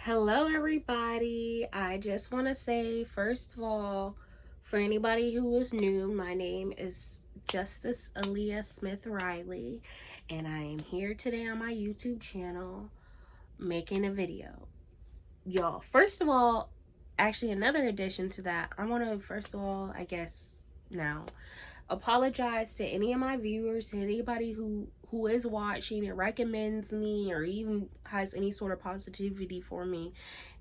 Hello, everybody. I just want to say, first of all, for anybody who is new, my name is Justice Aaliyah Smith Riley, and I am here today on my YouTube channel making a video. Y'all, first of all, actually, another addition to that, I want to, first of all, I guess now, apologize to any of my viewers and anybody who is watching and recommends me or even has any sort of positivity for me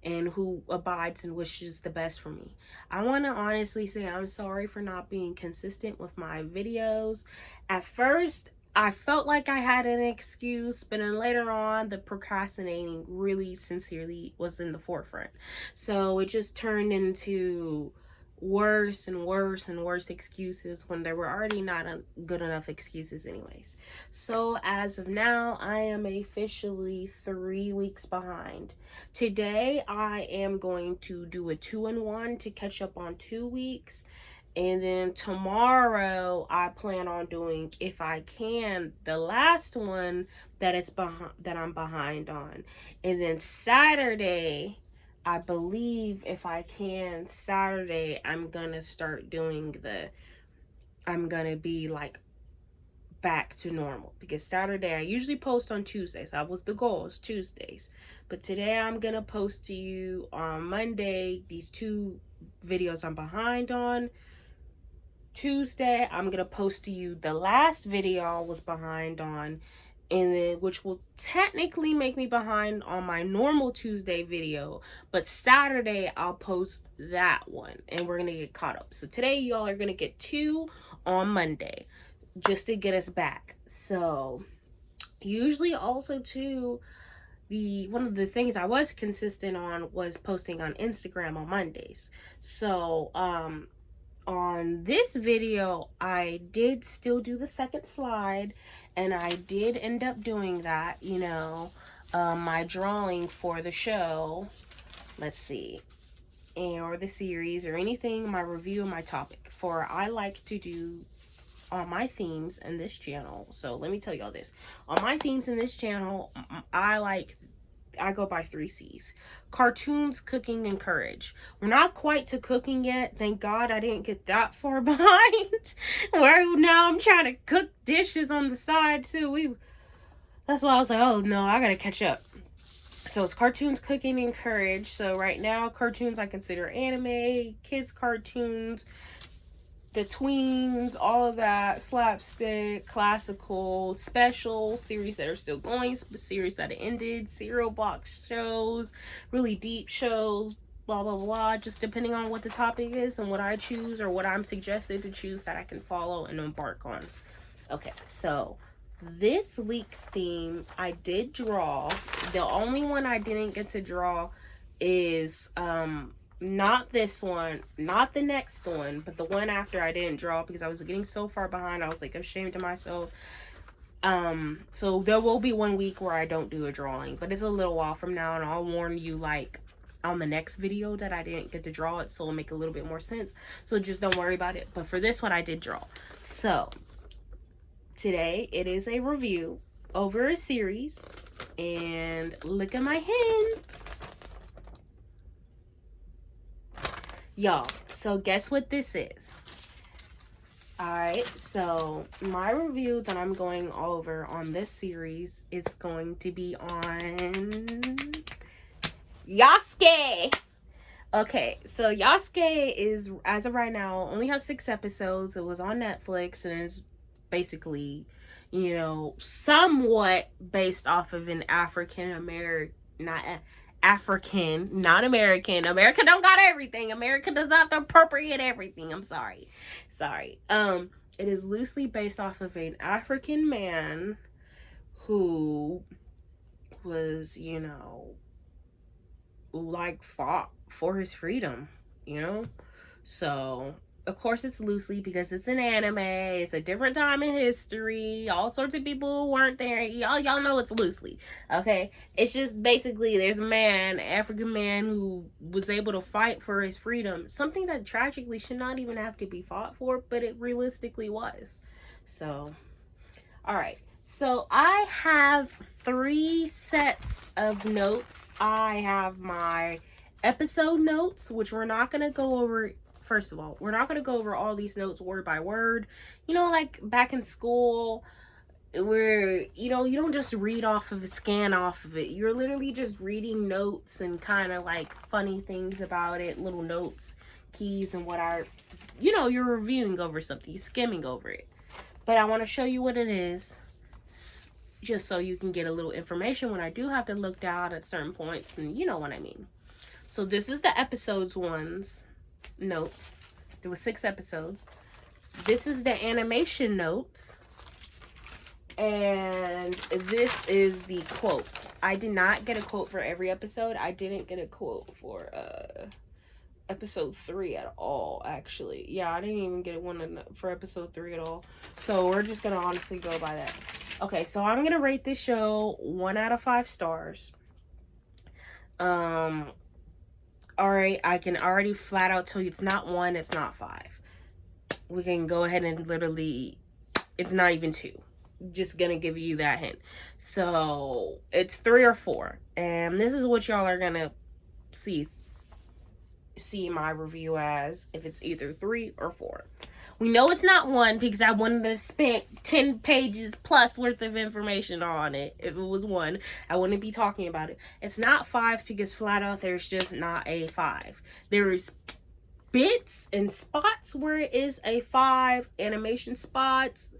and who abides and wishes the best for me. I want to honestly say I'm sorry for not being consistent with my videos. At first I felt like I had an excuse, but then later on the procrastinating really sincerely was in the forefront, so it just turned into worse and worse and worse excuses when there were already not good enough excuses anyways. So as of now, I am officially 3 weeks behind. Today I am going to do a 2-in-1 to catch up on 2 weeks, and then tomorrow I plan on doing, if I can, the last one that is behind, that I'm behind on. And then Saturday, I believe, if I can, Saturday, I'm gonna start doing I'm gonna be like back to normal, because Saturday I usually post on Tuesdays. That was the goal, is Tuesdays. But today I'm gonna post to you on Monday these 2 videos I'm behind on. Tuesday I'm gonna post to you the last video I was behind on, and then which will technically make me behind on my normal Tuesday video, but Saturday I'll post that one and we're gonna get caught up. So today y'all are gonna get 2 on Monday just to get us back. So usually also too, one of the things I was consistent on was posting on Instagram on Mondays. So on this video I did still do the second slide, and I did end up doing that, my drawing for the show, let's see, or the series or anything, my review of my topic, for I like to do on my themes in this channel. So let me tell y'all this, on my themes in this channel, I go by 3 C's: cartoons, cooking, and courage. We're not quite to cooking yet. Thank God I didn't get that far behind. Where now I'm trying to cook dishes on the side too. That's why I was like, oh no, I gotta catch up. So it's cartoons, cooking, and courage. So right now, cartoons I consider anime, kids cartoons, the tweens, all of that, slapstick, classical, special, series that are still going, series that ended, cereal box shows, really deep shows, blah blah blah, just depending on what the topic is and what I choose or what I'm suggested to choose that I can follow and embark on. Okay, so this week's theme I did draw. The only one I didn't get to draw is not this one, not the next one, but the one after I didn't draw because I was getting so far behind. I was like ashamed of myself. So there will be 1 week where I don't do a drawing, but it's a little while from now, and I'll warn you like on the next video that I didn't get to draw it, so it'll make a little bit more sense. So just don't worry about it. But for this one I did draw. So today it is a review over a series, and look at my hands. Y'all, so guess what this is? Alright, so my review that I'm going over on this series is going to be on Yasuke. Okay, so Yasuke is, as of right now, only has 6 episodes. It was on Netflix, and it's basically, somewhat based off of an African American, not American. America don't got everything. America does not have to appropriate everything. I'm sorry. It is loosely based off of an African man who was, like fought for his freedom, So of course it's loosely because it's an anime, it's a different time in history, all sorts of people weren't there, y'all know it's loosely, okay? It's just basically there's a man, African man, who was able to fight for his freedom, something that tragically should not even have to be fought for, but it realistically was. So alright, So I have 3 sets of notes. I have my episode notes, which we're not going to go over. First of all, we're not going to go over all these notes word by word. You know, like back in school, where, you know, you don't just read off of it, scan off of it. You're literally just reading notes and kind of like funny things about it, little notes, keys, and what are, you know, you're reviewing over something, you're skimming over it. But I want to show you what it is, just so you can get a little information when I do have to look down at certain points, and you know what I mean. So this is the episodes ones notes. There were 6 episodes. This is the animation notes. And this is the quotes. I did not get a quote for every episode. I didn't get a quote for episode 3 at all, actually. Yeah, I didn't even get one for episode 3 at all. So we're just gonna honestly go by that. Okay, so I'm gonna rate this show 1 out of 5 stars. Alright, I can already flat out tell you it's not 1, it's not 5. We can go ahead and literally, it's not even 2. Just gonna give you that hint. So it's 3 or 4, and this is what y'all are gonna see my review as, if it's either 3 or 4. We know it's not 1 because I wouldn't have spent 10 pages plus worth of information on it. If it was 1, I wouldn't be talking about it. It's not 5 because flat out there's just not a 5. There's bits and spots where it is a 5, animation spots,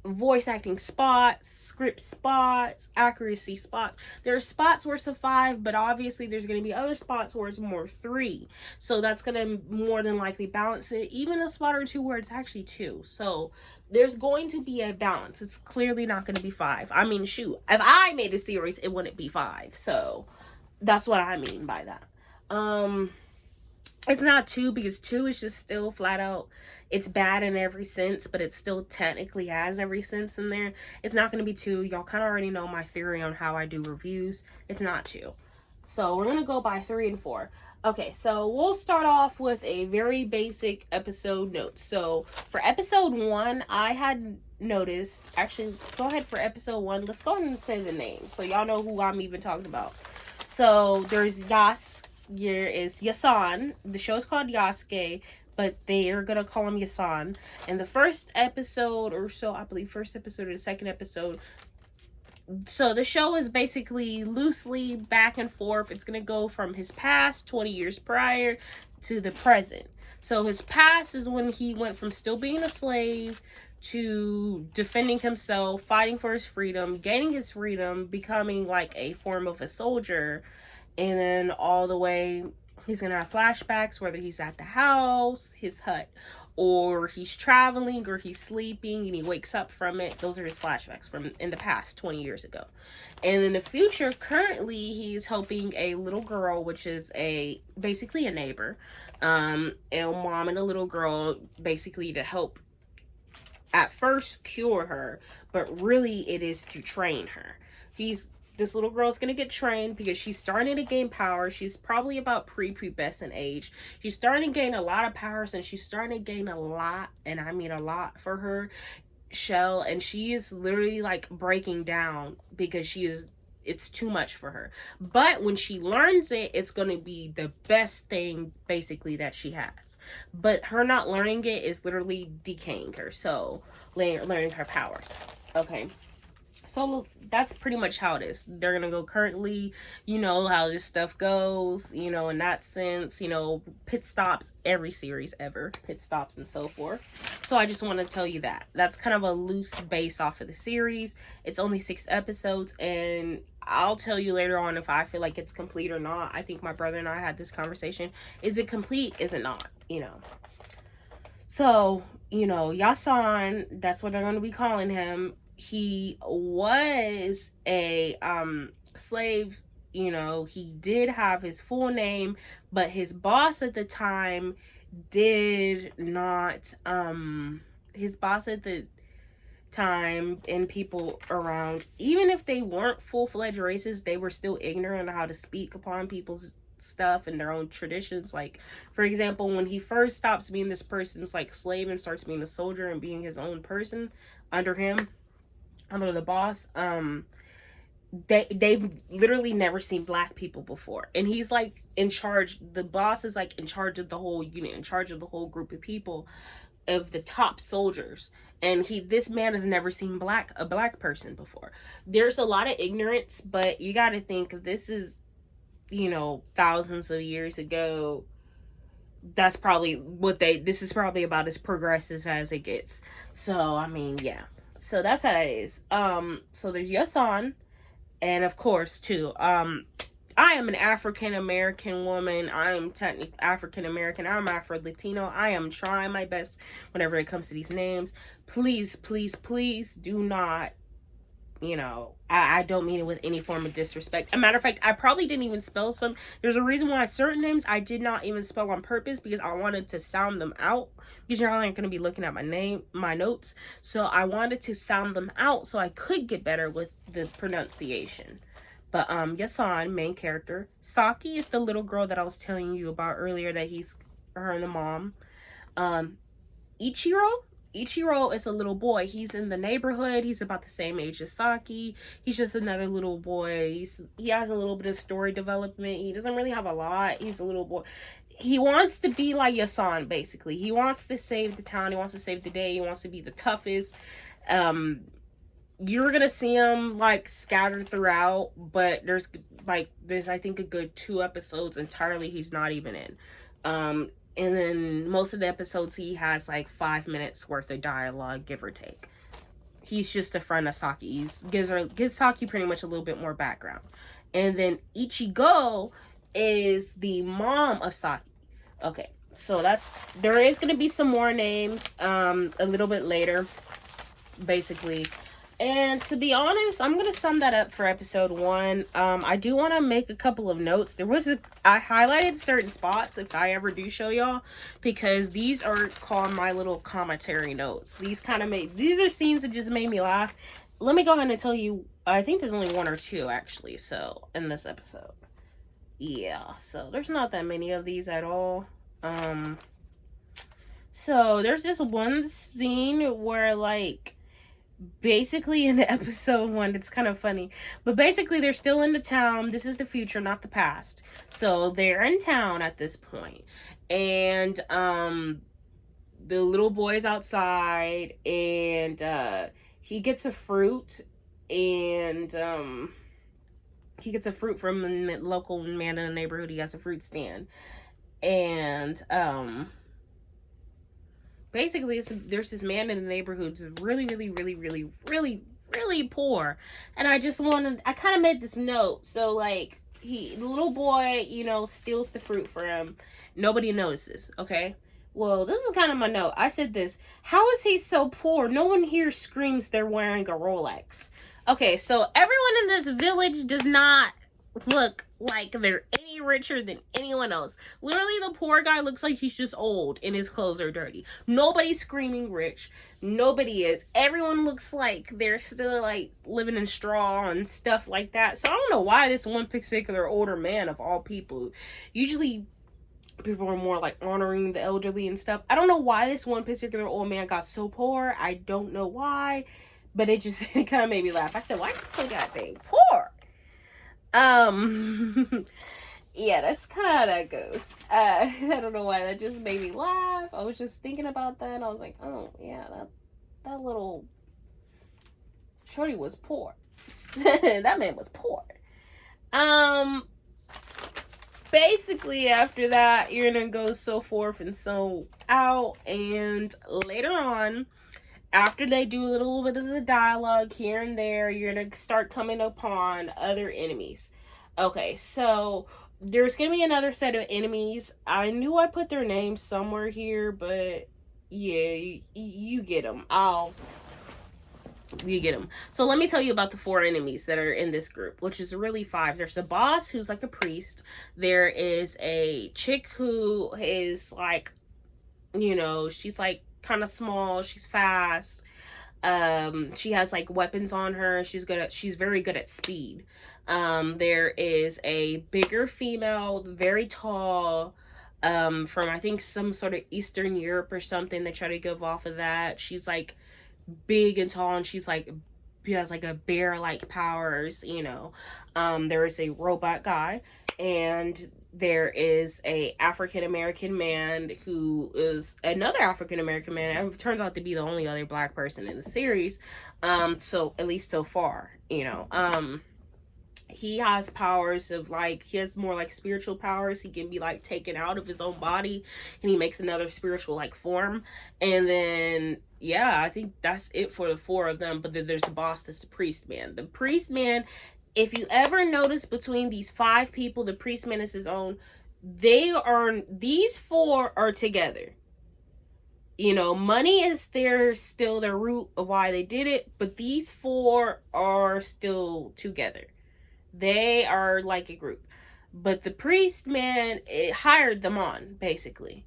voice acting spots, script spots, accuracy spots. There are spots where it's a 5, but obviously there's going to be other spots where it's more 3. So that's going to more than likely balance it. Even a spot or 2 where it's actually 2. So there's going to be a balance. It's clearly not going to be 5. I mean, shoot, if I made a series, it wouldn't be 5. So that's what I mean by that. It's not 2 because 2 is just still flat out, it's bad in every sense, but it still technically has every sense in there. It's not going to be 2. Y'all kind of already know my theory on how I do reviews. It's not 2. So we're going to go by 3 and 4. Okay, so we'll start off with a very basic episode note. So for episode 1, I had noticed, actually, go ahead for episode 1. Let's go ahead and say the name so y'all know who I'm even talking about. So there's Yasan. The show's called Yasuke, but they're gonna call him Yasan. And the first episode or so, I believe first episode or the second episode, so the show is basically loosely back and forth. It's gonna go from his past 20 years prior to the present. So his past is when he went from still being a slave to defending himself, fighting for his freedom, gaining his freedom, becoming like a form of a soldier. And then all the way, he's going to have flashbacks, whether he's at the house, his hut, or he's traveling, or he's sleeping, and he wakes up from it. Those are his flashbacks from in the past, 20 years ago. And in the future, currently, he's helping a little girl, which is basically a neighbor, a mom and a little girl, basically to help at first cure her, but really it is to train her. This little girl's going to get trained because she's starting to gain power. She's probably about prepubescent age. She's starting to gain a lot of power, and she's starting to gain a lot, and I mean a lot for her shell. And she is literally like breaking down because it's too much for her. But when she learns it, it's going to be the best thing basically that she has. But her not learning it is literally decaying her. So learning her powers. Okay. So that's pretty much how it is. They're going to go currently, you know, how this stuff goes, you know, in that sense, you know, pit stops, every series ever, pit stops and so forth. So I just want to tell you that. That's kind of a loose base off of the series. It's only 6 episodes, and I'll tell you later on if I feel like it's complete or not. I think my brother and I had this conversation. Is it complete? Is it not? You know. So, you know, Yasan, that's what they're going to be calling him. He was a slave, you know. He did have his full name, but his boss at the time did not, his boss at the time and people around, even if they weren't full-fledged racists, they were still ignorant of how to speak upon people's stuff and their own traditions. Like, for example, when he first stops being this person's like slave and starts being a soldier and being his own person under him, I don't know, the boss, they've literally never seen black people before, and he's like in charge. The boss is like in charge of the whole unit, in charge of the whole group of people, of the top soldiers, and this man has never seen a black person before. There's a lot of ignorance, but you got to think, this is, you know, thousands of years ago. That's probably this is probably about as progressive as it gets. So I mean, yeah, so that's how that is. So there's Yasan, and of course too, I am an African American woman. I am technically African American. I'm Afro Latino. I am trying my best whenever it comes to these names. Please, please, please do not, you know, I don't mean it with any form of disrespect. As a matter of fact, I probably didn't even spell some. There's a reason why certain names I did not even spell on purpose, because I wanted to sound them out. Because you're only going to be looking at my notes. So I wanted to sound them out so I could get better with the pronunciation. But Yasan, main character. Saki is the little girl that I was telling you about earlier, that he's her and the mom. Ichiro is a little boy. He's in the neighborhood. He's about the same age as Saki. He's just another little boy. He has a little bit of story development. He doesn't really have a lot. He's a little boy. He wants to be like Yasan, basically. He wants to save the town. He wants to save the day. He wants to be the toughest. You're gonna see him like scattered throughout, but there's I think a good 2 episodes entirely he's not even in. And then most of the episodes he has like 5 minutes worth of dialogue, give or take. He's just a friend of Saki's. Gives Saki pretty much a little bit more background. And then Ichigo is the mom of Saki. Okay, so there is gonna be some more names a little bit later, basically. And to be honest, I'm going to sum that up for episode 1. I do want to make a couple of notes. I highlighted certain spots if I ever do show y'all, because these are called my little commentary notes. These are scenes that just made me laugh. Let me go ahead and tell you, I think there's only 1 or 2 actually, so, in this episode. Yeah, so there's not that many of these at all. So there's this one scene where, like, basically in episode 1, it's kind of funny, but basically they're still in the town. This is the future, not the past. So they're in town at this point, and the little boy's outside, and he gets a fruit, and he gets a fruit from the local man in the neighborhood. He has a fruit stand, and basically, there's this man in the neighborhood who's really, really, really, really, really, really poor. And I kind of made this note. So, like, the little boy, you know, steals the fruit for him. Nobody notices, okay? Well, this is kind of my note. I said this. How is he so poor? No one here screams they're wearing a Rolex. Okay, so everyone in this village does not look like they're any richer than anyone else. Literally, the poor guy looks like he's just old and his clothes are dirty. Nobody's screaming rich. Nobody is. Everyone looks like they're still like living in straw and stuff like that. So I don't know why this one particular older man, of all people, usually people are more like honoring the elderly and stuff. I don't know why this one particular old man got so poor. I don't know why, but it kind of made me laugh. I said, why is he so goddamn poor? Yeah, that's kind of how that goes. I don't know why, that just made me laugh. I was just thinking about that, and I was like, oh, yeah, that little shorty was poor. That man was poor. Basically, after that, you're gonna go so forth and so out, and later on, after they do a little bit of the dialogue here and there, you're going to start coming upon other enemies. Okay, so there's going to be another set of enemies. I knew I put their names somewhere here, but yeah, you get them. You get them. So let me tell you about the 4 enemies that are in this group, which is really 5. There's a boss who's like a priest. There is a chick who is like, you know, she's like kind of small, she's fast, she has like weapons on her, she's very good at speed. There is a bigger female, very tall, from I think some sort of Eastern Europe or something. They try to give off of that. She's like big and tall, and she's like he has like a bear like powers, you know. There is a robot guy, and there is a African American man who is another African American man, and it turns out to be the only other black person in the series. So at least so far, you know. He has powers of like, he has more like spiritual powers. He can be like taken out of his own body and he makes another spiritual like form. And then yeah, I think that's it for the four of them. But then there's the boss, that's the priest man. The priest man, if you ever notice between these five people, the priest man is his own. These four are together. You know, money is still the root of why they did it, but these four are still together. They are like a group. But the priest man, it hired them on, basically.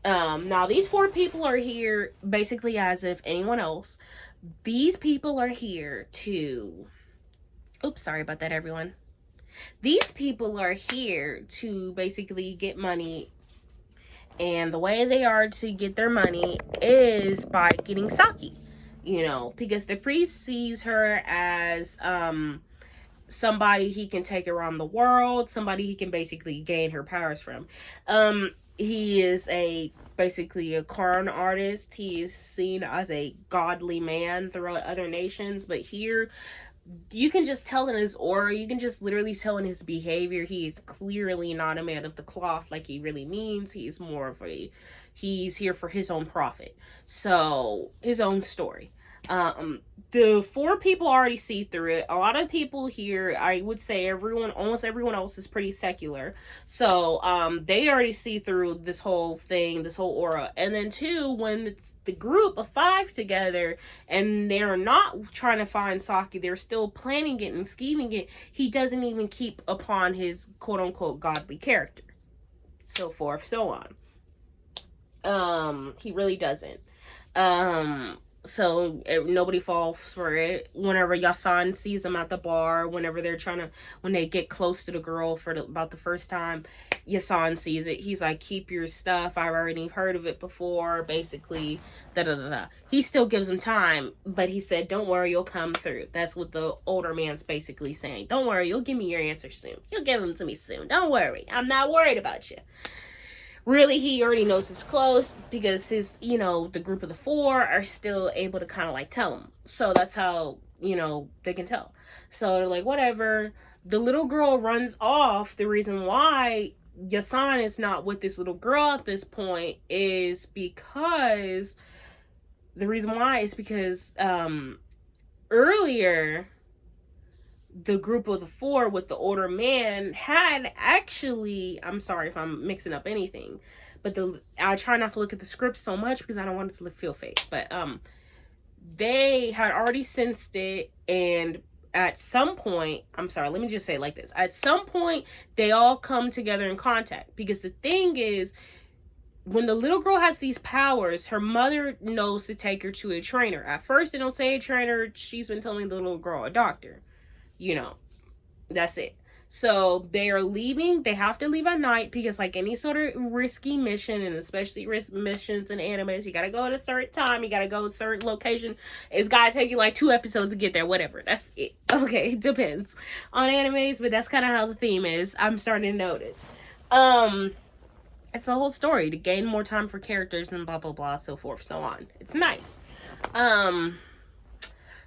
Now these four people are here basically as if anyone else. These people are here to, oops, sorry about that, everyone. These people are here to basically get money, and the way they are to get their money is by getting Saki, you know, because the priest sees her as somebody he can take around the world, somebody he can basically gain her powers from. He is basically a con artist. He is seen as a godly man throughout other nations, but here you can just tell in his aura, you can just literally tell in his behavior, he is clearly not a man of the cloth like he really means. He's more of he's here for his own profit, so his own story. The four people already see through it. A lot of people here, I would say almost everyone else is pretty secular. So, they already see through this whole thing, this whole aura. And then two, when it's the group of five together and they're not trying to find Saki, they're still planning it and scheming it, he doesn't even keep upon his quote unquote godly character. So forth, so on. He really doesn't. So nobody falls for it. Whenever Yasan sees them at the bar, when they get close to the girl for about the first time, Yasan sees it. He's like, keep your stuff, I've already heard of it before, basically, da-da-da-da. He still gives him time, but he said, don't worry, you'll come through. That's what the older man's basically saying. Don't worry, you'll give me your answer soon. You'll give them to me soon. Don't worry, I'm not worried about you. Really, he already knows it's close because the group of the four are still able to kind of like tell him. So that's how, they can tell. So they're like, whatever. The little girl runs off. The reason why Yasan is not with this little girl at this point is because earlier, the group of the four with the older man had actually, I'm sorry if I'm mixing up anything, but I try not to look at the script so much because I don't want it to feel fake, but they had already sensed it, and at some point, I'm sorry, let me just say it like this, at some point they all come together in contact, because the thing is, when the little girl has these powers, her mother knows to take her to a trainer. At first they don't say a trainer, she's been telling the little girl a doctor. That's it. So they are leaving. They have to leave at night because, like any sort of risky mission, and especially risk missions in animes, you gotta go at a certain time. You gotta go to a certain location. It's gotta take you like 2 episodes to get there. Whatever. That's it. Okay, it depends on animes, but that's kind of how the theme is. I'm starting to notice. It's a whole story to gain more time for characters and blah blah blah, so forth, so on. It's nice.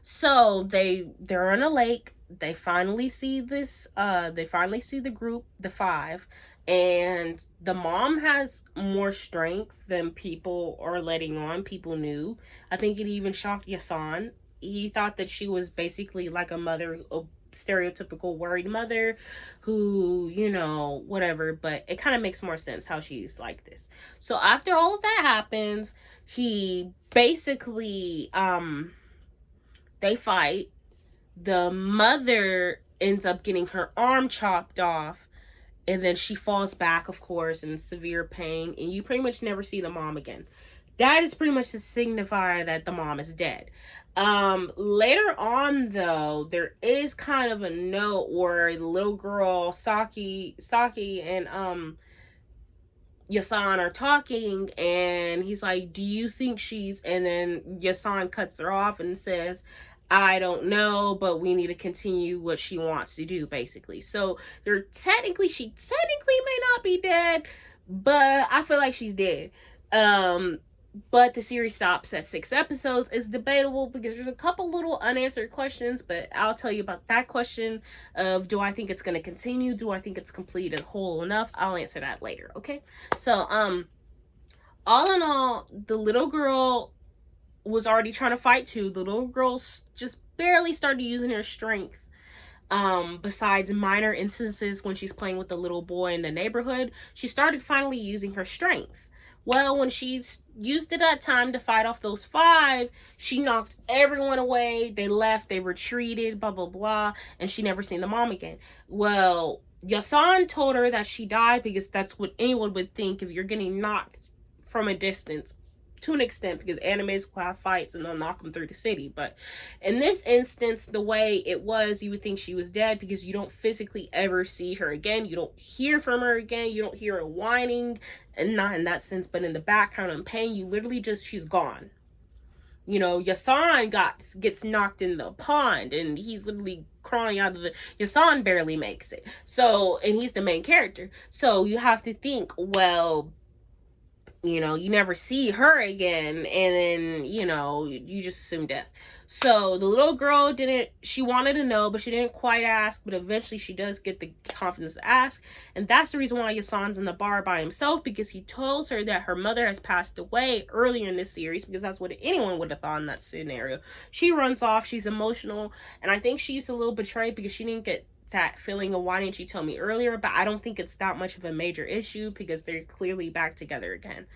So they're on a lake. They finally see the group, the five, and the mom has more strength than people are letting on. People knew. I think it even shocked Yasan. He thought that she was basically like a mother, a stereotypical worried mother who, whatever, but it kind of makes more sense how she's like this. So after all of that happens, he basically, they fight. The mother ends up getting her arm chopped off, and then she falls back, of course, in severe pain, and you pretty much never see the mom again. That is pretty much to signify that the mom is dead. Later on, though, there is kind of a note where the little girl, Saki and Yasan are talking, and he's like, do you think she's, and then Yasan cuts her off and says, I don't know, but we need to continue what she wants to do, basically. So she technically may not be dead, but I feel like she's dead. But the series stops at 6 episodes. It's debatable because there's a couple little unanswered questions, but I'll tell you about that question of, do I think it's going to continue? Do I think it's complete and whole enough? I'll answer that later, okay? So, all in all, the little girl was already trying to fight too. The little girl just barely started using her strength. Besides minor instances when she's playing with the little boy in the neighborhood, she started finally using her strength. Well, when she's used it that time to fight off those 5, she knocked everyone away. They left, they retreated, blah, blah, blah, and she never seen the mom again. Well, Yasan told her that she died because that's what anyone would think if you're getting knocked from a distance, to an extent, because animes will have fights and they'll knock them through the city. But in this instance, the way it was, you would think she was dead because you don't physically ever see her again. You don't hear from her again. You don't hear her whining, and not in that sense, but in the background in pain. You literally just, she's gone. You know, Yasan gets knocked in the pond, and he's literally crawling out of the... Yasan barely makes it. So, and he's the main character. So you have to think, well, you know, you never see her again, and then, you know, you just assume death. So the little girl she wanted to know, but she didn't quite ask, but eventually she does get the confidence to ask, and that's the reason why Yasan's in the bar by himself, because he tells her that her mother has passed away earlier in this series, because that's what anyone would have thought in that scenario. She runs off, she's emotional, and I think she's a little betrayed because she didn't get that feeling of, why didn't you tell me earlier? But I don't think it's that much of a major issue because they're clearly back together again.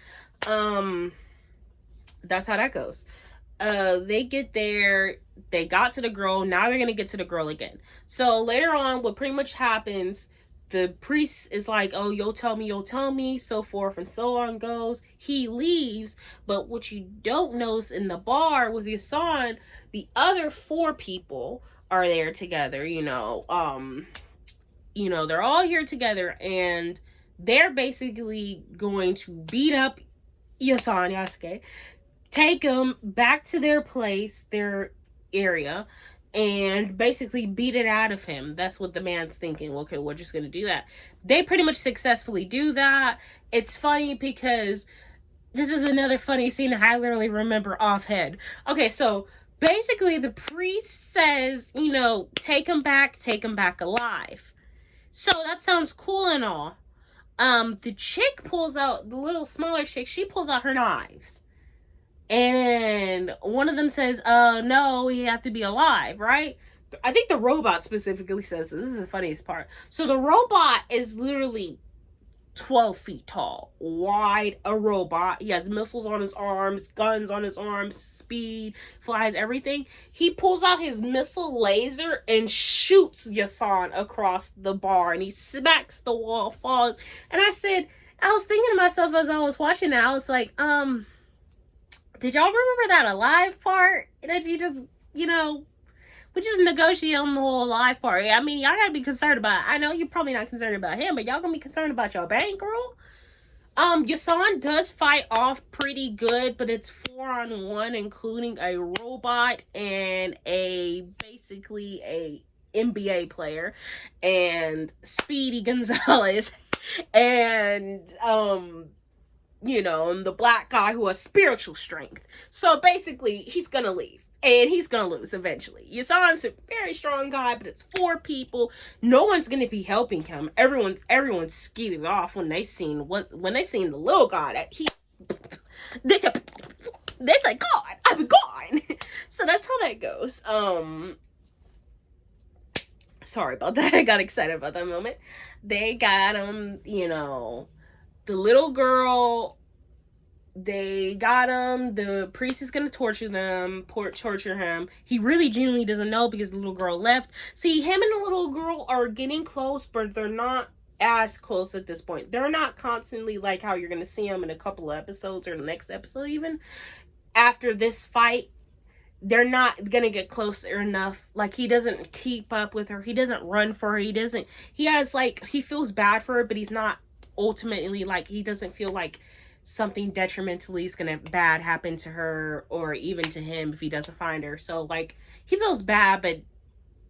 That's how that goes. They get there, they got to the girl, now they're gonna get to the girl again. So later on, what pretty much happens, the priest is like, oh, you'll tell me, so forth and so on goes. He leaves, but what you don't notice in the bar with Yasan, the other 4 people are there together, you know, they're all here together, and they're basically going to beat up Yasuke, take him back to their place, their area, and basically beat it out of him. That's what the man's thinking. Okay, we're just gonna do that. They pretty much successfully do that. It's funny because this is another funny scene I literally remember offhand. Okay, so basically the priest says, you know, take him back alive. So that sounds cool and all. The chick pulls out, the little smaller chick, she pulls out her knives. And one of them says, no, we have to be alive, right? I think the robot specifically says this is the funniest part. So the robot is literally 12 feet tall, wide, a robot. He has missiles on his arms, guns on his arms, speed, flies, everything. He pulls out his missile laser and shoots Yasan across the bar, and he smacks the wall, falls. And I was thinking to myself as I was watching that, I was like, did y'all remember that alive part? That you just, you know, we just negotiate on the whole alive part. I mean, y'all gotta be concerned about, I know you're probably not concerned about him, but y'all gonna be concerned about your bankroll. Yasan does fight off pretty good, but it's 4-on-1, including a robot and basically a NBA player, and Speedy Gonzalez, and, you know, and the black guy who has spiritual strength. So basically, he's gonna leave. And he's gonna lose eventually. Yasan's a very strong guy, but it's 4 people. No one's gonna be helping him. Everyone's skeeving off when they seen the little guy that they said, God, I'm gone. So that's how that goes. Sorry about that. I got excited about that moment. They got him, you know, the little girl. They got him. The priest is gonna torture him. He really genuinely doesn't know because the little girl left. See, him and the little girl are getting close, but they're not as close at this point. They're not constantly like how you're gonna see them in a couple of episodes or the next episode even. After this fight, they're not gonna get closer enough. Like, he doesn't keep up with her. He doesn't run for her. He feels bad for her, but he's not ultimately, like, he doesn't feel like something detrimentally is gonna bad happen to her or even to him if he doesn't find her. So like he feels bad, but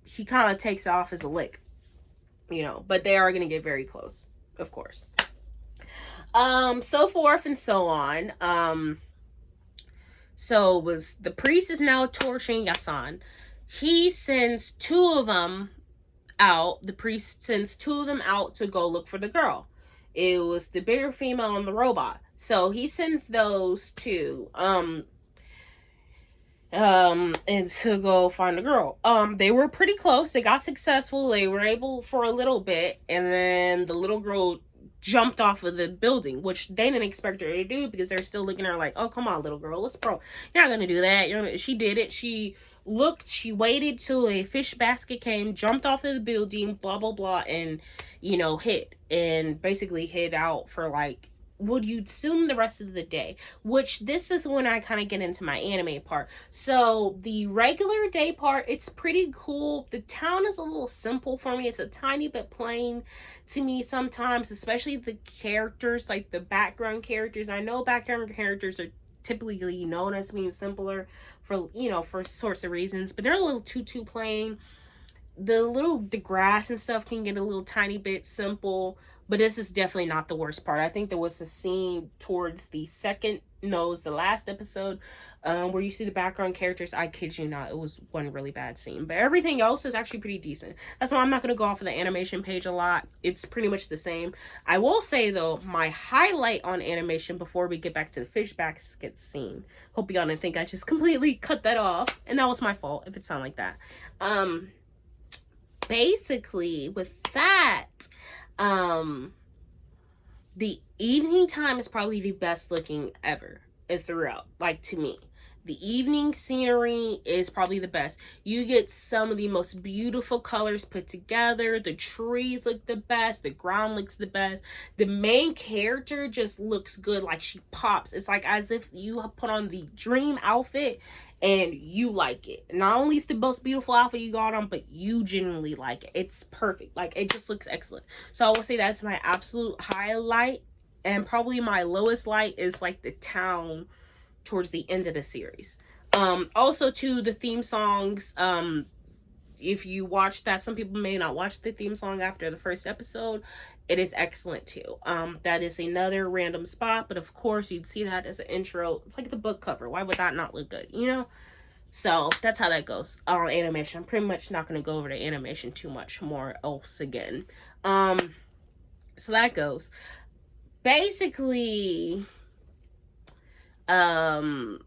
he kind of takes it off as a lick, you know. But they are gonna get very close, of course. So forth and so on. So was the priest is now torturing Yasan. He sends two of them out. The priest sends two of them out to go look for the girl. It was the bigger female and the robot. So he sends those two and to go find the girl. They were pretty close. They got successful. They were able for a little bit, and then the little girl jumped off of the building, which they didn't expect her to do because they're still looking at her like, oh, come on, little girl, let's pro. You're not gonna do that. She did it. She looked, she waited till a fish basket came, jumped off of the building, blah blah blah, and hid, and basically hid out for like, would you assume, the rest of the day. Which this is when I kind of get into my anime part. So the regular day part, it's pretty cool. The town is a little simple for me. It's a tiny bit plain to me sometimes, especially the characters, like the background characters. I know background characters are typically known as being simpler for for sorts of reasons, but they're a little too plain. The grass and stuff can get a little tiny bit simple, but this is definitely not the worst part. I think there was a scene towards the last episode, where you see the background characters. I kid you not, it was one really bad scene, but everything else is actually pretty decent. That's why I'm not going to go off of the animation page a lot. It's pretty much the same. I will say though, my highlight on animation before we get back to the fish basket scene, hope y'all didn't think I just completely cut that off, and that was my fault if it sounded like that. Basically with that, the evening time is probably the best looking ever throughout, like, to me. The evening scenery is probably the best. You get some of the most beautiful colors put together. The trees look the best. The ground looks the best. The main character just looks good. Like, she pops. It's like as if you have put on the dream outfit and you like it. Not only is the most beautiful outfit you got on, but you genuinely like it. It's perfect. Like, it just looks excellent. So I will say that's my absolute highlight. And probably my lowest light is like the town towards the end of the series. Also too, the theme songs, if you watch that, some people may not watch the theme song after the first episode, it is excellent too. That is another random spot, but of course you'd see that as an intro. It's like the book cover. Why would that not look good, So that's how that goes on animation. I'm pretty much not going to go over the animation too much more else again. So that goes. Basically, yeah,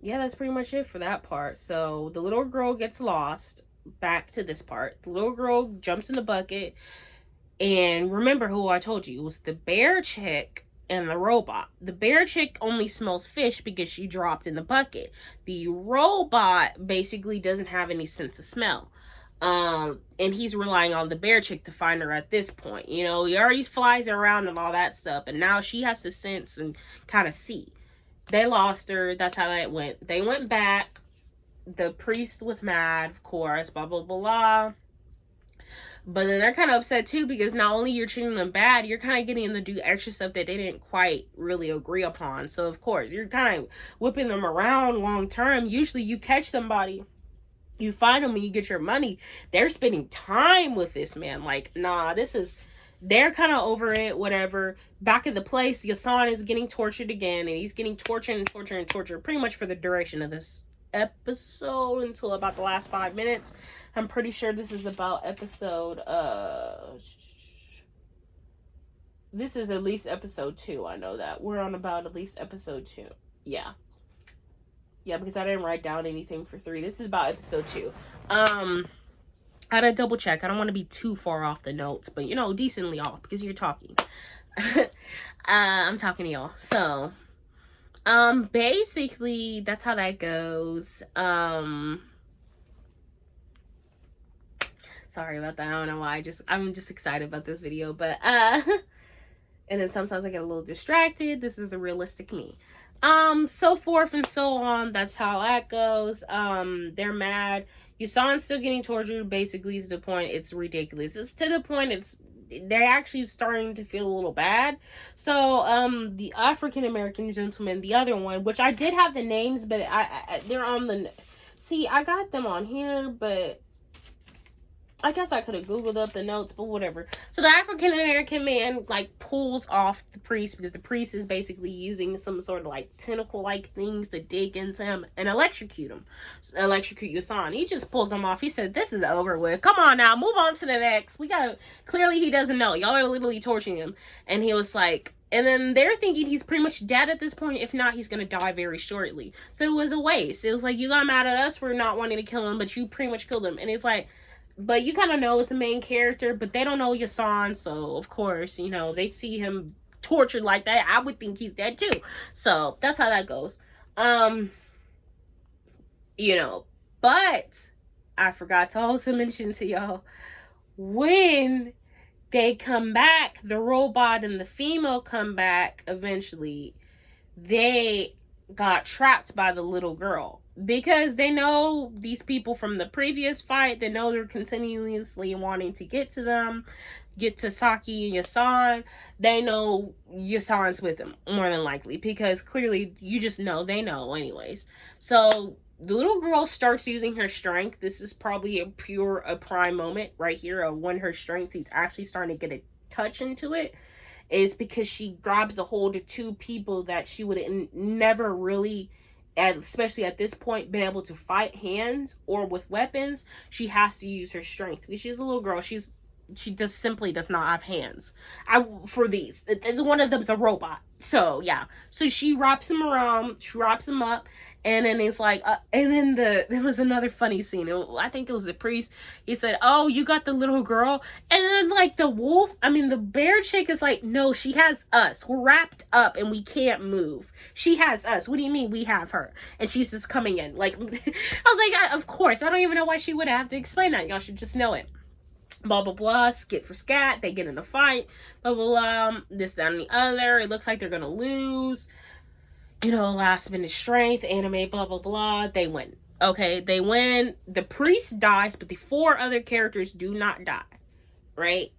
that's pretty much it for that part. So the little girl gets lost. Back to this part, the little girl jumps in the bucket, and remember who I told you, it was the bear chick and the robot. The bear chick only smells fish because she dropped in the bucket. The robot basically doesn't have any sense of smell. And he's relying on the bear chick to find her at this point. He already flies around and all that stuff, and now she has to sense and kind of see. They lost her. That's how that went. They went back. The priest was mad, of course, blah blah blah. But then they're kind of upset too, because not only you're treating them bad, you're kind of getting them to do extra stuff that they didn't quite really agree upon. So of course you're kind of whipping them around long term. Usually you catch somebody, you find them, and you get your money. They're spending time with this man. Like, nah, they're kind of over it, whatever. Back at the place, Yasan is getting tortured again, and he's getting tortured and tortured and tortured pretty much for the duration of this episode until about the last 5 minutes. I'm pretty sure this is about episode, this is at least episode 2. I know that. We're on about at least episode 2. Yeah. Yeah, because I didn't write down anything for 3. This is about episode 2. I gotta double check. I don't want to be too far off the notes, but decently off because you're talking. I'm talking to y'all. So, basically that's how that goes. Sorry about that. I don't know why. I'm just excited about this video, but and then sometimes I get a little distracted. This is the realistic me. So forth and so on. That's how that goes. They're mad. Yusan's still getting tortured. Basically, to the point it's ridiculous. It's to the point it's they're actually starting to feel a little bad. So the African American gentleman, the other one, which I did have the names, but they're on the, see, I got them on here, but I guess I could have Googled up the notes, but whatever. So the African American man, like, pulls off the priest because the priest is basically using some sort of, like, tentacle-like things to dig into him and electrocute him. Electrocute Yasan. He just pulls him off. He said, this is over with. Come on now. Move on to the next. We gotta... Clearly, he doesn't know. Y'all are literally torturing him. And he was like... And then they're thinking he's pretty much dead at this point. If not, he's going to die very shortly. So it was a waste. It was like, you got mad at us for not wanting to kill him, but you pretty much killed him. And it's like... But you kind of know it's the main character, but they don't know Yasan, so of course, you know, they see him tortured like that. I would think he's dead too. So that's how that goes. You know, but I forgot to also mention to y'all, when they come back, the robot and the female come back eventually, they got trapped by the little girl. Because they know these people from the previous fight. They know they're continuously wanting to get to them. Get to Saki and Yasan. They know Yasan's with them, more than likely. Because clearly, you just know. They know anyways. So, the little girl starts using her strength. This is probably a prime moment right here of when her strength is actually starting to get a touch into it. Is because she grabs a hold of two people that she would never really... especially at this point, been able to fight hands or with weapons. She has to use her strength because she's a little girl. She just simply does not have hands. For these, one of them's a robot. So yeah, so she wraps him around, she wraps him up, and then it's like, and then there was another funny scene. I think it was the priest. He said, "Oh, you got the little girl," and then like the bear chick is like, "No, she has us. We're wrapped up and we can't move. She has us. What do you mean we have her?" And she's just coming in. Like, I was like, of course. I don't even know why she would have to explain that. Y'all should just know it. Blah, blah, blah, skit for scat, they get in a fight, blah, blah, blah, this, that, and the other, it looks like they're gonna lose, you know, last minute strength, anime, blah, blah, blah, they win. Okay, they win, the priest dies, but the 4 other characters do not die, right?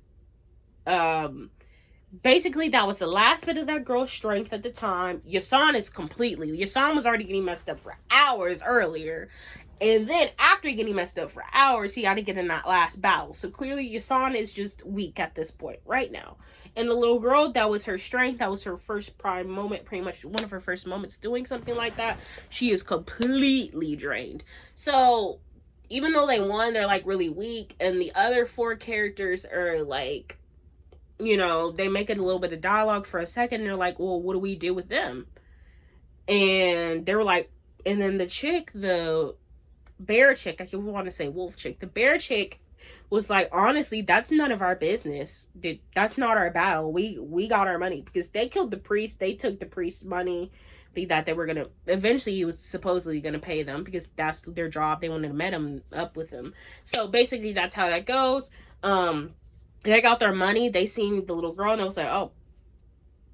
Basically, that was the last bit of that girl's strength at the time. Yasan was already getting messed up for hours earlier. And then after getting messed up for hours, he had to get in that last battle. So clearly, Yasan is just weak at this point right now. And the little girl, that was her strength. That was her first prime moment, pretty much one of her first moments doing something like that. She is completely drained. So even though they won, they're like really weak. And the other 4 characters are like, you know, they make it a little bit of dialogue for a second. And they're like, well, what do we do with them? And they were like, and then the chick, the bear chick, I keep want to say wolf chick, the bear chick was like, honestly, that's none of our business. That's not our battle. We got our money because they killed the priest. They took the priest's money that they were gonna eventually, he was supposedly gonna pay them because that's their job. They wanted to met him up with him. So basically that's how that goes. They got their money. They seen the little girl and I was like, oh,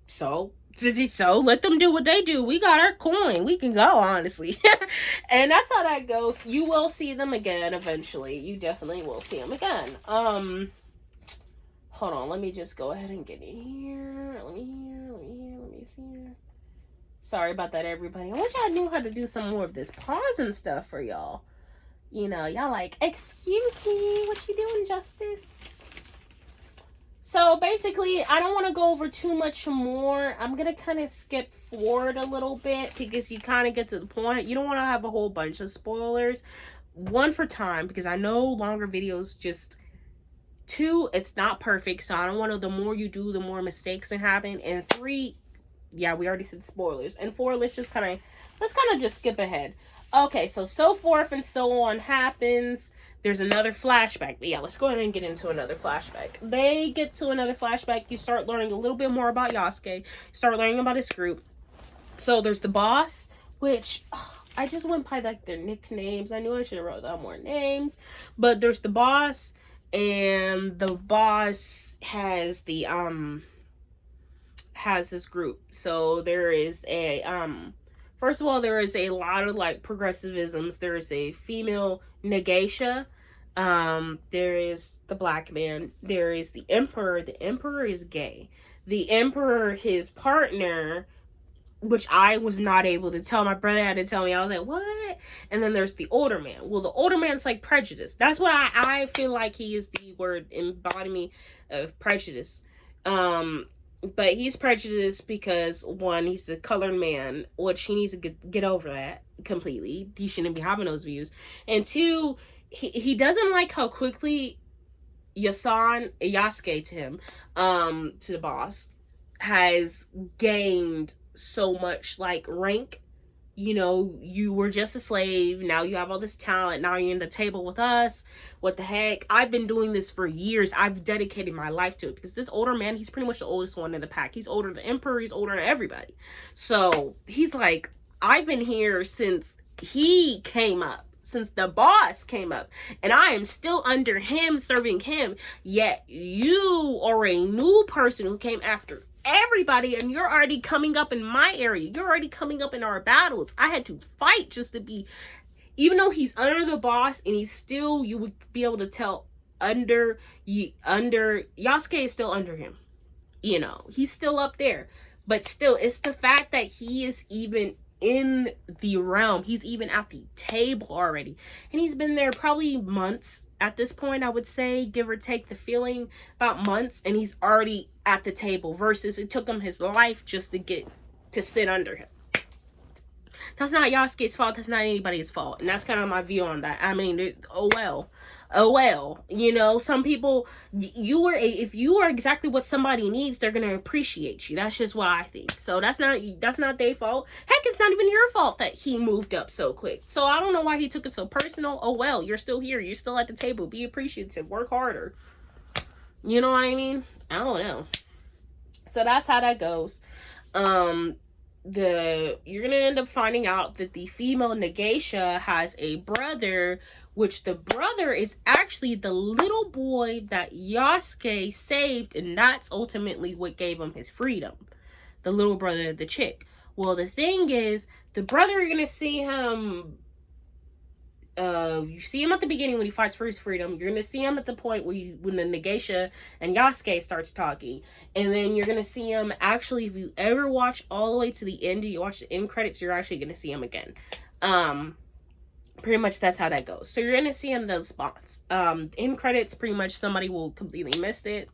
so let them do what they do. We got our coin. We can go, honestly. And that's how that goes. You will see them again eventually. You definitely will see them again. Hold on. Let me just go ahead and get in here. Let me see here. Sorry about that, everybody. I wish I knew how to do some more of this pause and stuff for y'all. You know, y'all like, excuse me, what you doing, Justice? So basically, I don't want to go over too much more. I'm going to kind of skip forward a little bit because you kind of get to the point. You don't want to have a whole bunch of spoilers. 1, for time, because I know longer videos just... 2, it's not perfect, so I don't want to... The more you do, the more mistakes that happen. And 3, yeah, we already said spoilers. And 4, let's kind of just skip ahead. Okay, so forth and so on happens. There's another flashback. But yeah, let's go ahead and get into another flashback. They get to another flashback. You start learning a little bit more about Yasuke. You start learning about his group. So there's the boss, which I just went by like their nicknames. I knew I should have wrote down more names. But there's the boss, and the boss has the has this group. So there is a first of all, there is a lot of like progressivisms. There is a female Nagasha. There is the black man. There is the emperor. The emperor is gay. The emperor, his partner, which I was not able to tell. My brother had to tell me. I was like, what? And then there's the older man. Well, the older man's like prejudice. That's what I feel like he is, the word embodiment of prejudice. But he's prejudiced because, one, he's a colored man, which he needs to get over that completely. He shouldn't be having those views. And two, he doesn't like how quickly Yasuke to him, to the boss, has gained so much like rank. You know, you were just a slave, now you have all this talent, now you're in the table with us. What the heck? I've been doing this for years. I've dedicated my life to it, because this older man, he's pretty much the oldest one in the pack. He's older than the emperor, he's older than everybody. So he's like, I've been here since he came up, since the boss came up, and I am still under him, serving him. Yet you are a new person who came after everybody, and you're already coming up in my area. You're already coming up in our battles. I had to fight just to be, even though he's under the boss, and he's still, you would be able to tell, under Yasuke is still under him. You know, he's still up there. But still, it's the fact that he is even in the realm. He's even at the table already. And he's been there probably months at this point, I would say, give or take the feeling, about months, and he's already at the table, versus it took him his life just to get to sit under him. That's not Yasuke's fault. That's not anybody's fault. And that's kind of my view on that. I mean, oh well, you know, some people, if you are exactly what somebody needs, they're gonna appreciate you. That's just what I think. So that's not their fault. Heck, it's not even your fault that he moved up so quick. So I don't know why he took it so personal. Oh well, you're still here, you're still at the table. Be appreciative, work harder. You know what I mean? I don't know. So that's how that goes. You're gonna end up finding out that the female Negeisha has a brother, which the brother is actually the little boy that Yasuke saved, and that's ultimately what gave him his freedom. The little brother of the chick. Well, the thing is, the brother, you're gonna see him, you see him at the beginning when he fights for his freedom. You're gonna see him at the point when the Negeisha and Yasuke starts talking, and then you're gonna see him, actually, if you ever watch all the way to the end, you watch the end credits, you're actually gonna see him again. Pretty much that's how that goes. So you're gonna see him in those spots. End credits, pretty much somebody will completely missed it.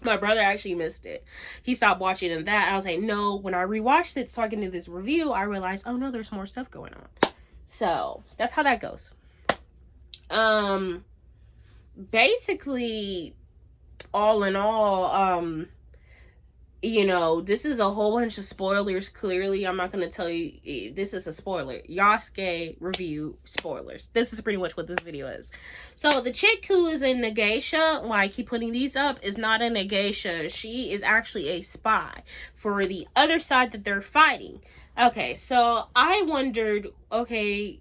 My brother actually missed it. He stopped watching and that. I was like, no. When I rewatched it, so I can do this review, I realized, oh no, there's more stuff going on. So that's how that goes. Basically, all in all, you know, this is a whole bunch of spoilers. Clearly, I'm not going to tell you, this is a spoiler. Yasuke review spoilers. This is pretty much what this video is. So, the chick who is in Negeisha, why I keep putting these up, is not a Negeisha. She is actually a spy for the other side that they're fighting. Okay, so I wondered, okay,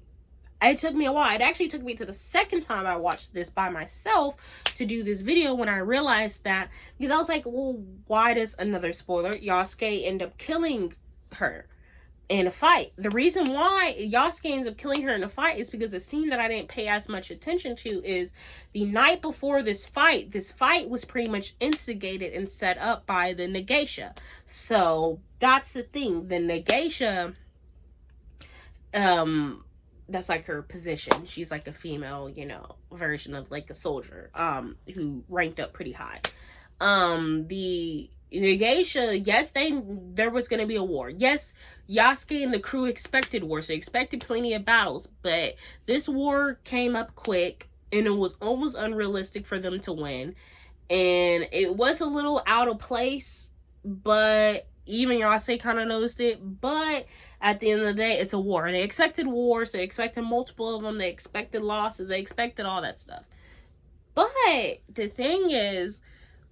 it took me a while. It actually took me to the second time I watched this by myself to do this video, when I realized that, because I was like, well, why does, another spoiler, Yasuke end up killing her in a fight? The reason why Yasuke ends up killing her in a fight is because the scene that I didn't pay as much attention to is the night before this fight was pretty much instigated and set up by the Negeisha. So that's the thing. The Negeisha, that's like her position. She's like a female, you know, version of like a soldier, who ranked up pretty high. The Negeisha, yes, there was going to be a war. Yes, Yasuke and the crew expected war. So they expected plenty of battles, but this war came up quick, and it was almost unrealistic for them to win. And it was a little out of place, but even Yasuke kind of noticed it. But at the end of the day, it's a war. They expected wars. They expected multiple of them. They expected losses. They expected all that stuff. But the thing is,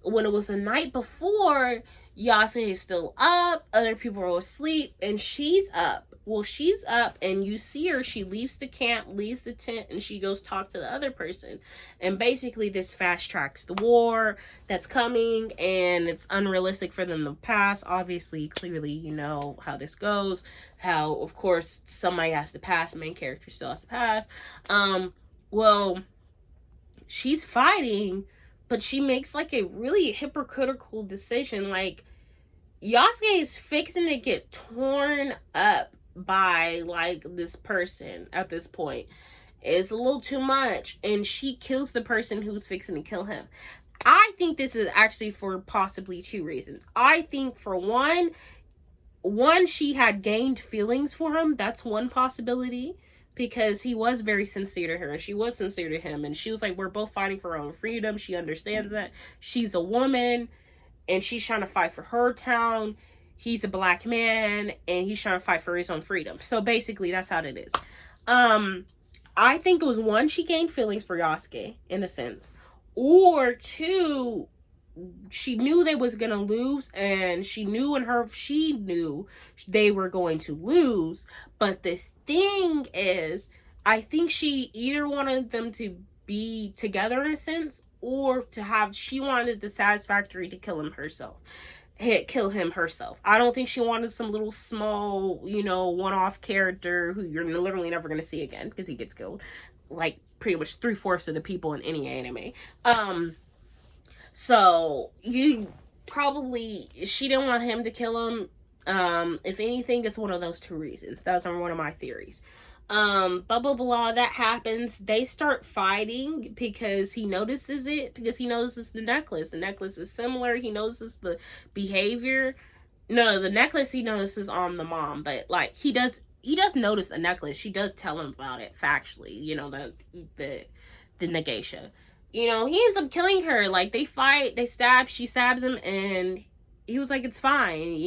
when it was the night before, Yasuke is still up. Other people are asleep. And she's up. Well, she's up, and you see her. She leaves the camp, leaves the tent, and she goes talk to the other person. And basically, this fast tracks the war that's coming, and it's unrealistic for them to pass. Obviously, clearly, you know how this goes. How, of course, somebody has to pass. The main character still has to pass. Well, she's fighting, but she makes like a really hypocritical decision. Like, Yasuke is fixing to get torn up by like this person at this point. It's a little too much, and she kills the person who's fixing to kill him. I think this is actually for possibly two reasons. I think for one, she had gained feelings for him. That's one possibility, because he was very sincere to her and she was sincere to him, and she was like, we're both fighting for our own freedom. She understands that she's a woman and she's trying to fight for her town. He's a black man and he's trying to fight for his own freedom. So basically that's how it is. I think it was one, she gained feelings for Yasuke in a sense, or two, she knew they was gonna lose, and she knew they were going to lose. But the thing is, I think she either wanted them to be together in a sense, or she wanted the satisfactory to kill him herself. I don't think she wanted some little small, one-off character who you're literally never going to see again because he gets killed like pretty much 3/4 of the people in any anime. So she didn't want him to kill him. If anything, it's one of those two reasons. That's one of my theories. Blah blah blah, that happens. They start fighting because he notices the necklace. The necklace is similar. He notices the behavior. No, the necklace he notices on the mom, but like he does notice a necklace. She does tell him about it factually, the negation. He ends up killing her. Like, they fight, they stab, she stabs him, and he was like, it's fine.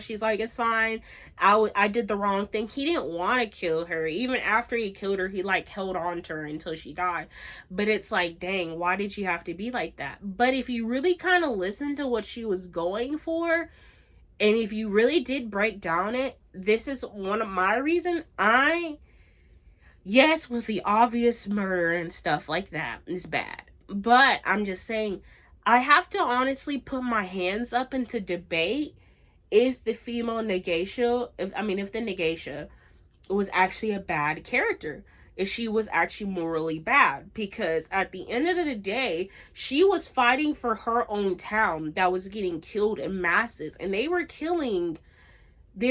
She's like, it's fine. I did the wrong thing. He didn't want to kill her. Even after he killed her, he like held on to her until she died. But it's like, dang, why did you have to be like that? But if you really kind of listen to what she was going for, and if you really did break down it, this is one of my reasons. Yes, with the obvious murder and stuff like that is bad. But I'm just saying, I have to honestly put my hands up into debate if the female Negeisha, if the Negeisha was actually a bad character. If she was actually morally bad. Because at the end of the day, she was fighting for her own town that was getting killed in masses. And they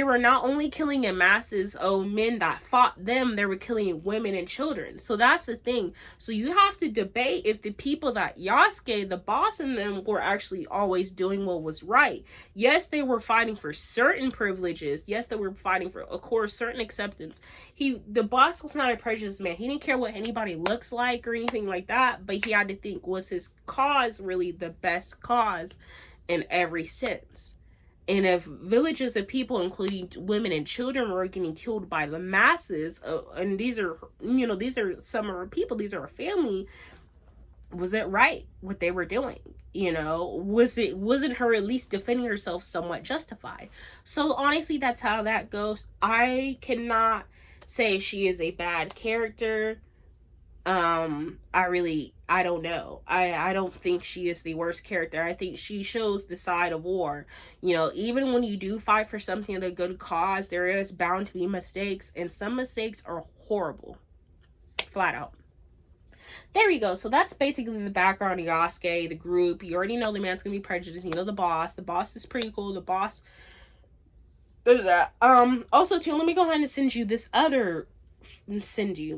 were not only killing in masses of men that fought them, they were killing women and children. So that's the thing. So you have to debate if the people that Yasuke, the boss in them, were actually always doing what was right. Yes, they were fighting for certain privileges. Yes, they were fighting for, of course, certain acceptance. The boss was not a prejudiced man. He didn't care what anybody looks like or anything like that. But he had to think, was his cause really the best cause in every sense? And if villages of people, including women and children, were getting killed by the masses, and these are some of our people, these are our family, was it right what they were doing? Wasn't her at least defending herself somewhat justified? So honestly, that's how that goes. I cannot say she is a bad character. I don't know. I don't think she is the worst character. I think she shows the side of war. Even when you do fight for something at a good cause, there is bound to be mistakes, and some mistakes are horrible. Flat out. There we go. So that's basically the background of Yasuke, the group. You already know the man's gonna be prejudiced. The boss. The boss is pretty cool. The boss does that. Also too, let me go ahead and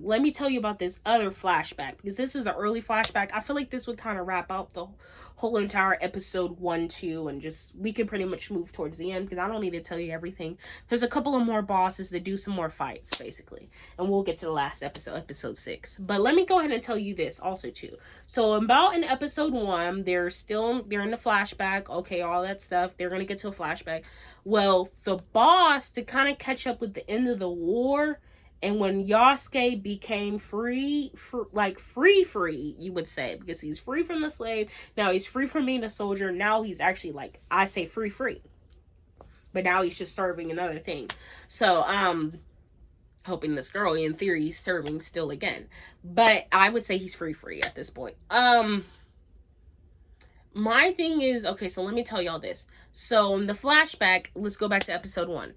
let me tell you about this other flashback, because this is an early flashback. I feel like this would kind of wrap up the whole entire episode 1, 2, and we can pretty much move towards the end, because I don't need to tell you everything. There's a couple of more bosses that do some more fights, basically, and we'll get to the last episode 6. But let me go ahead and tell you this also too. So about in episode 1, they're in the flashback, okay, all that stuff. They're gonna get to a flashback. Well, the boss, to kind of catch up with the end of the war, and when Yasuke became free, you would say, because he's free from the slave, now he's free from being a soldier, now he's actually, like, I say free. But now he's just serving another thing. So, hoping this girl, in theory, is serving still again. But I would say he's free at this point. My thing is, okay, so let me tell y'all this. So, in the flashback, let's go back to episode 1.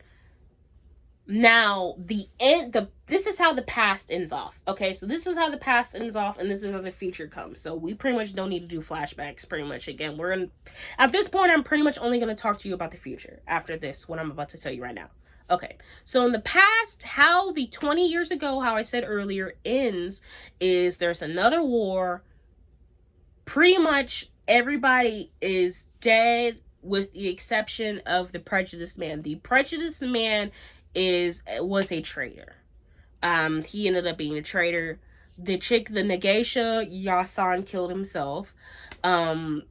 Now, this is how the past ends off. Okay, so this is how the past ends off, and this is how the future comes. So we pretty much don't need to do flashbacks. Pretty much, again, at this point, I'm pretty much only going to talk to you about the future after this, what I'm about to tell you right now. Okay, so in the past, how the 20 years ago, how I said earlier, ends is there's another war. Pretty much everybody is dead with the exception of the prejudiced man. The prejudiced man was a traitor. He ended up being a traitor. The chick, the Nagesha, Yasan killed himself. The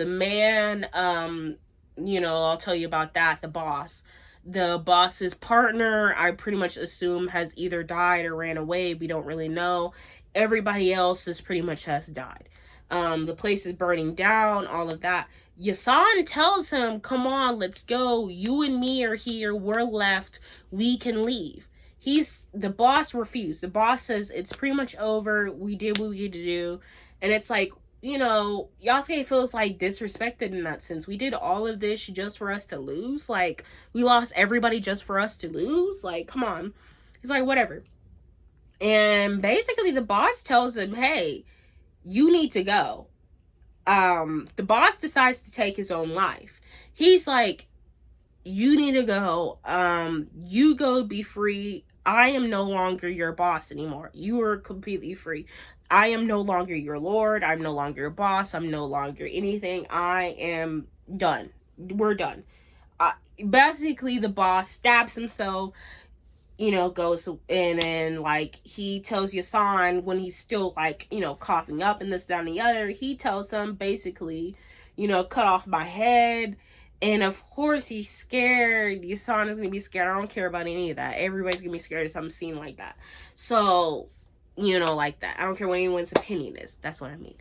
man, I'll tell you about that. The boss. The boss's partner, I pretty much assume, has either died or ran away. We don't really know. Everybody else pretty much has died. The place is burning down, all of that. Yasan tells him, come on, let's go. You and me are here. We're left. We can leave. The boss refused. The boss says, it's pretty much over. We did what we had to do. And it's like, Yasuke feels like disrespected in that sense. We did all of this just for us to lose. Like, we lost everybody just for us to lose. Like, come on. He's like, whatever. And basically the boss tells him, hey, you need to go. The boss decides to take his own life. He's like, you need to go. You go be free. I am no longer your boss anymore. You are completely free. I am no longer your lord. I'm no longer your boss. I'm no longer anything. I am done. We're done. Basically, the boss stabs himself, goes, and then, like, he tells Yasan when he's still, like, coughing up and this, that, and the other, he tells him, basically, cut off my head. And of course he's scared. Yasan is going to be scared. I don't care about any of that. Everybody's going to be scared of some scene like that. So, like that. I don't care what anyone's opinion is. That's what I mean.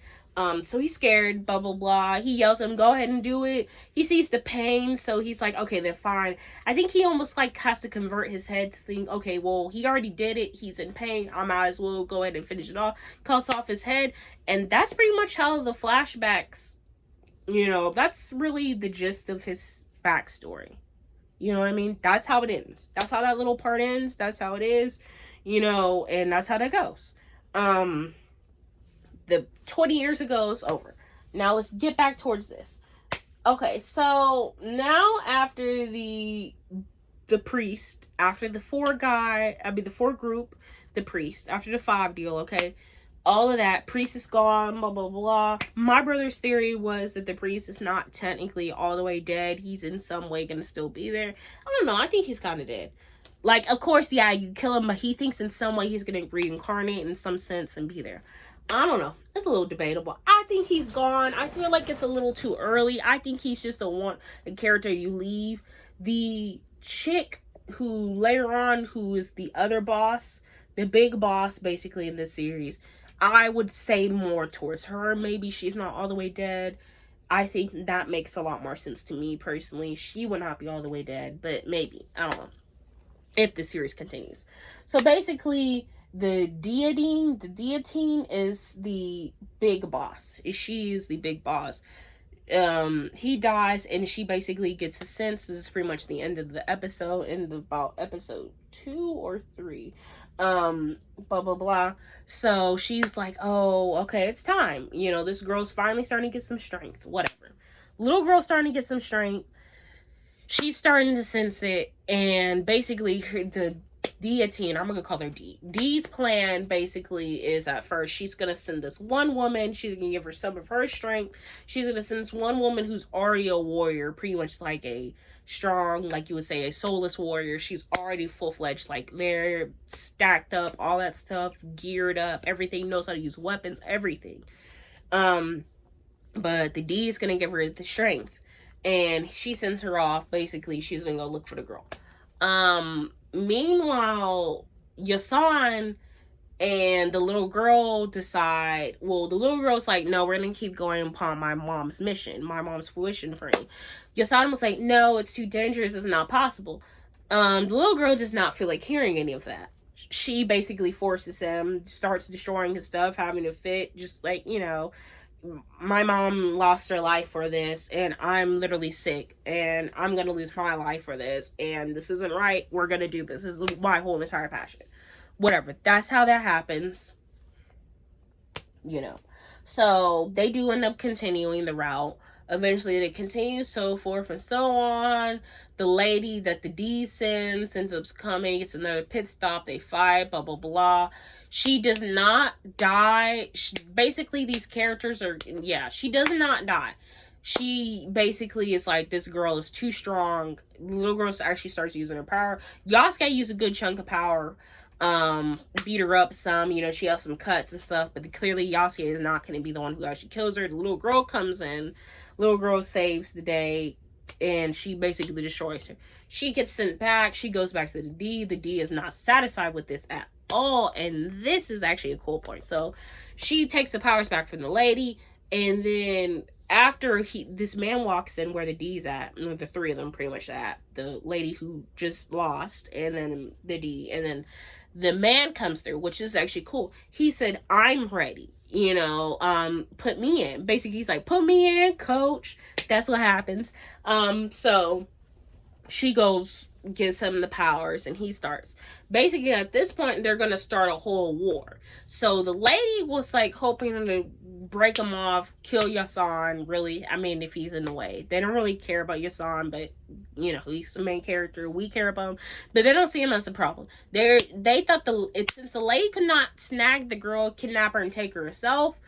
So he's scared, blah, blah, blah. He yells at him, go ahead and do it. He sees the pain, so he's like, okay, then fine. I think he almost, like, has to convert his head to think, okay, well, he already did it. He's in pain. I might as well go ahead and finish it off. Cuts off his head. And that's pretty much how the flashbacks, that's really the gist of his backstory. You know what I mean? That's how it ends. That's how that little part ends. That's how it is. And that's how that goes. The 20 years ago is over. Now let's get back towards this. Okay, so now after the priest, after the four group, the priest, after the 5 deal, okay, all of that, priest is gone, blah, blah, blah. My brother's theory was that the priest is not technically all the way dead. He's in some way going to still be there. I don't know. I think he's kind of dead. Like, of course, yeah, you kill him, but he thinks in some way he's going to reincarnate in some sense and be there. I don't know. It's a little debatable. I think he's gone. I feel like it's a little too early. I think he's just a character you leave. The chick who later on, who is the other boss, the big boss basically in this series, I would say more towards her. Maybe she's not all the way dead. I think that makes a lot more sense to me personally. She would not be all the way dead, but maybe. I don't know. If the series continues. So basically, the Deatine is the big boss. She is the big boss. He dies, and she basically gets a sense. This is pretty much the end of the episode, in about episode 2 or 3. Blah, blah, blah. So she's like, oh, okay, it's time. This girl's finally starting to get some strength. Whatever. Little girl's starting to get some strength. She's starting to sense it, and basically the Deatine, I'm gonna call her D. D's plan basically is, at first, she's gonna send this one woman, she's gonna give her some of her strength. She's gonna send this one woman who's already a warrior, pretty much like a strong, like you would say, a soulless warrior. She's already full-fledged, like, they're stacked up, all that stuff, geared up, everything, knows how to use weapons, everything. But the D is gonna give her the strength. And she sends her off. Basically, she's gonna go look for the girl. Meanwhile, Yasan and the little girl decide, the little girl's like, no, we're gonna keep going upon my mom's mission, my mom's fruition frame. Yasan was like, no, it's too dangerous, it's not possible. The little girl does not feel like hearing any of that. She basically forces him, starts destroying his stuff, having a fit, just like, my mom lost her life for this, and I'm literally sick, and I'm gonna lose my life for this, and this isn't right. We're gonna do this. This is my whole entire passion. Whatever. That's how that happens, you know. So they do end up continuing the route. Eventually, they continue, so forth and so on. The lady that the D sends ends up coming. It's another pit stop. They fight, blah, blah, blah. She does not die. Basically, these characters are, yeah, she does not die. She basically is like, this girl is too strong. The little girl actually starts using her power. Yasuke used a good chunk of power. Beat her up some, she has some cuts and stuff, but clearly Yasuke is not going to be the one who actually kills her. The little girl comes in, little girl saves the day, and she basically destroys her. She gets sent back, she goes back to the D is not satisfied with this at all, and this is actually a cool point. So she takes the powers back from the lady, and then after this man walks in where the D's at, the three of them pretty much at, the lady who just lost, and then the D, and then the man comes through, which is actually cool. He said, I'm ready, put me in. Basically, he's like, put me in, coach. That's what happens. So she goes, gives him the powers, and he starts. Basically, at this point, they're going to start a whole war. So the lady was like hoping to break him off, kill Yasan, really. I mean, if he's in the way. They don't really care about Yasan, but, he's the main character. We care about him. But they don't see him as a problem. They thought since the lady could not snag the girl, kidnap her, and take her herself,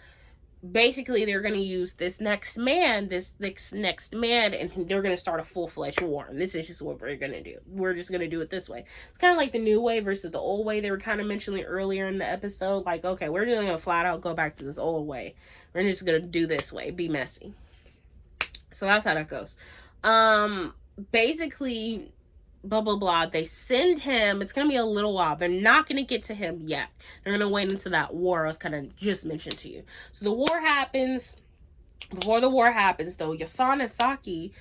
basically they're going to use this next man, and they're going to start a full-fledged war. And this is just what we're going to do. We're just going to do it this way. It's kind of like the new way versus the old way they were kind of mentioning earlier in the episode. Like, okay, we're just going to flat out go back to this old way. We're just going to do this way. Be messy. So that's how that goes. Basically, blah, blah, blah. They send him. It's going to be a little while. They're not going to get to him yet. They're going to wait until that war I was kind of just mentioned to you. So the war happens. Before the war happens, though, Yasan and Saki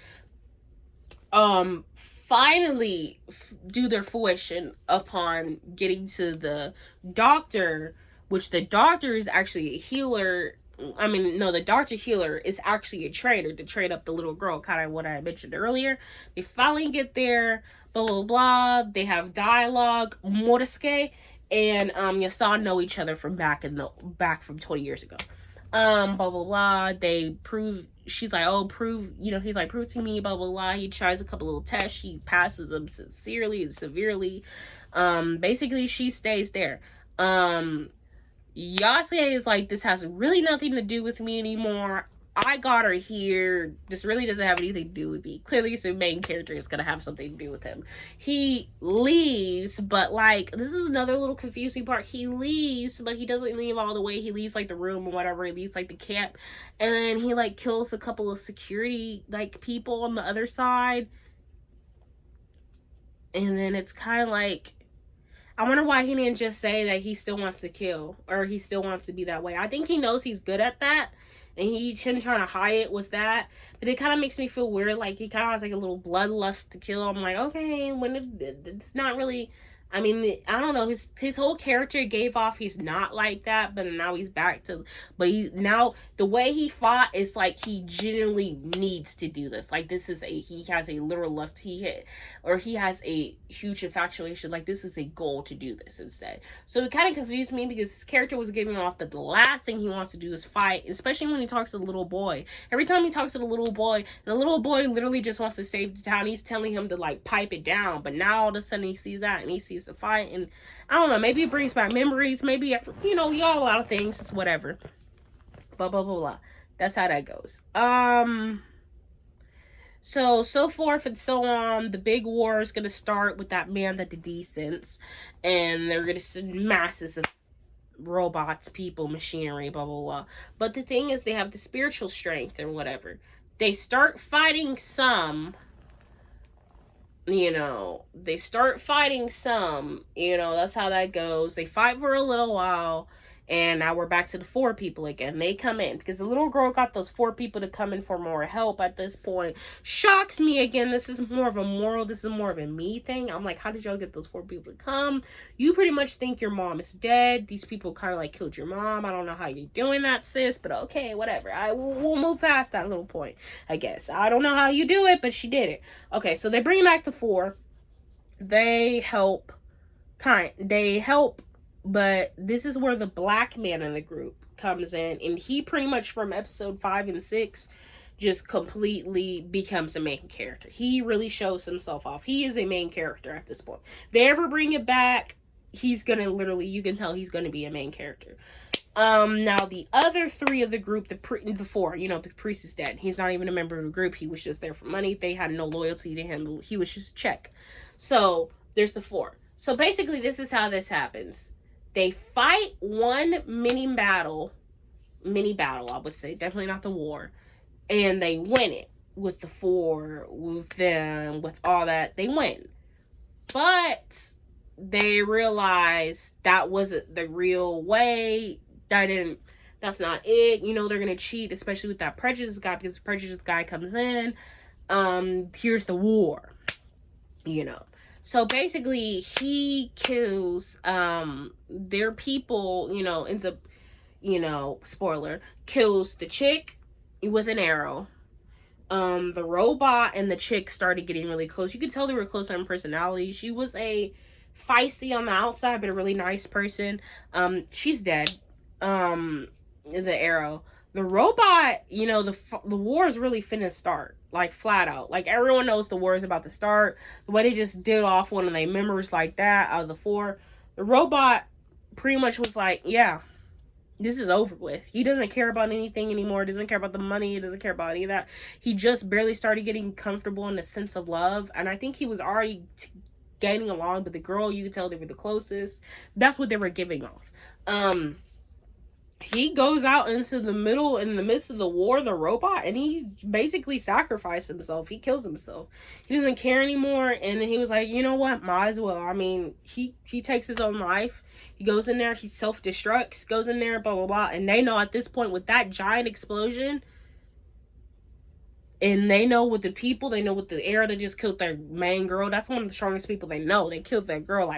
finally do their fruition upon getting to the doctor, which the doctor is actually a healer. I mean, no, the doctor healer is actually a trainer to train up the little girl, kind of what I mentioned earlier. They finally get there, blah, blah, blah. They have dialogue. Morisuke and Yasan know each other from back from 20 years ago. Blah, blah, blah. They prove, she's like, oh, he's like, prove to me, blah, blah, blah. He tries a couple little tests. She passes them sincerely and severely. Basically, she stays there. Yasuke is like, this has really nothing to do with me anymore. I got her here. This really doesn't have anything to do with me. Clearly, the main character is going to have something to do with him. He leaves, but like, this is another little confusing part. He leaves, but he doesn't leave all the way. He leaves like the room or whatever. He leaves like the camp. And then he like kills a couple of security like people on the other side. And then it's kind of like, I wonder why he didn't just say that he still wants to kill, or he still wants to be that way. I think he knows he's good at that, and him trying to hide it was that. But it kind of makes me feel weird, like he kind of has like a little bloodlust to kill. I'm like, okay, it's not really. I mean, I don't know. His whole character gave off he's not like that, but now he's back to. But now the way he fought is like he genuinely needs to do this. Like he has a literal lust. He has a huge infatuation. Like this is a goal to do this instead. So it kind of confused me because his character was giving off that the last thing he wants to do is fight, especially when he talks to the little boy. Every time he talks to the little boy literally just wants to save the town. He's telling him to like pipe it down, but now all of a sudden he sees that and he sees the fight, and I don't know, maybe it brings back memories, maybe y'all a lot of things, it's whatever, blah blah blah blah. That's how that goes. So forth and so on. The big war is gonna start with that man that the D sends, and they're gonna send masses of robots, people, machinery, blah blah blah. But the thing is, they have the spiritual strength or whatever. They start fighting some. They start fighting some, that's how that goes. They fight for a little while, And now we're back to the 4 people again. They come in because the little girl got those 4 people to come in for more help at this point. Shocks me again. This is more of a moral. This is more of a me thing. I'm like, how did y'all get those 4 people to come? You pretty much think your mom is dead. These people kind of like killed your mom. I don't know how you're doing that, sis, but okay, whatever. We'll move past that little point, I guess. I don't know how you do it, but she did it. Okay, so they bring back the 4. They help. But this is where the black man in the group comes in, and he pretty much from episode 5 and 6 just completely becomes a main character. He really shows himself off. He is a main character at this point. If they ever bring it back, he's gonna literally, you can tell he's gonna be a main character. Now the other 3 of the group, the 4, the priest is dead. He's not even a member of the group. He was just there for money. They had no loyalty to him. He was just check. So there's the 4. So basically this is how this happens. They fight one mini battle, I would say, definitely not the war, and they win it with the 4, with them, with all that. They win. But they realize that wasn't the real way. That's not it. They're going to cheat, especially with that prejudice guy, because the prejudice guy comes in. Here's the war, So basically, he kills their people, ends up, spoiler, kills the chick with an arrow. The robot and the chick started getting really close. You could tell they were close on personality. She was a feisty on the outside, but a really nice person. She's dead. The arrow. The robot, the war is really finna start. Like, flat out. Like, everyone knows the war is about to start. The way they just did off one of their members like that out of the 4. The robot pretty much was like, yeah, this is over with. He doesn't care about anything anymore. Doesn't care about the money. He doesn't care about any of that. He just barely started getting comfortable in the sense of love. And I think he was already gaining along. But the girl, you could tell they were the closest. That's what they were giving off. He goes out in the midst of the war, the robot, and he basically sacrificed himself. He kills himself. He doesn't care anymore. And then he was like, you know what? Might as well. I mean, he takes his own life. He goes in there. He self-destructs, goes in there, blah, blah, blah. And they know at this point with that giant explosion, and they know with the people, they know with the air that just killed their main girl. That's one of the strongest people they know. They killed that girl.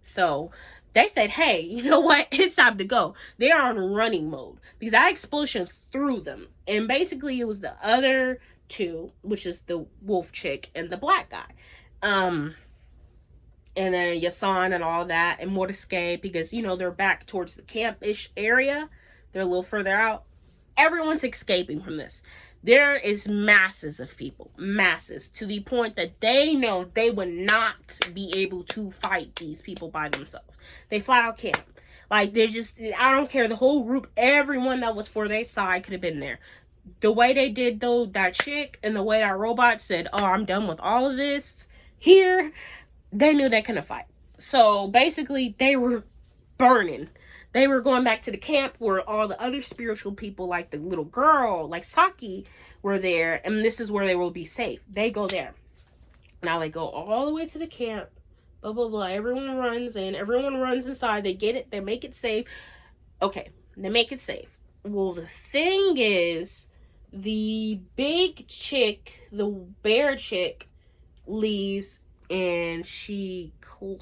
So they said, hey, you know what? It's time to go. They are on running mode because that explosion threw them. And basically it was the other 2, which is the wolf chick and the black guy. And then Yasan and all that, and more to escape because, they're back towards the camp-ish area. They're a little further out. Everyone's escaping from this. There is masses of people, to the point that they know they would not be able to fight these people by themselves. They flat out can't. Like, they're just, I don't care. The whole group, everyone that was for their side could have been there. The way they did, though, that chick and the way that robot said, oh, I'm done with all of this here, they knew they couldn't fight. So, basically, they were burning. They were going back to the camp where all the other spiritual people, like the little girl, like Saki, were there. And this is where they will be safe. They go there. Now they go all the way to the camp. Blah, blah, blah. Everyone runs in. Everyone runs inside. They get it. They make it safe. Okay. They make it safe. Well, the thing is, the big chick, the bear chick, leaves. And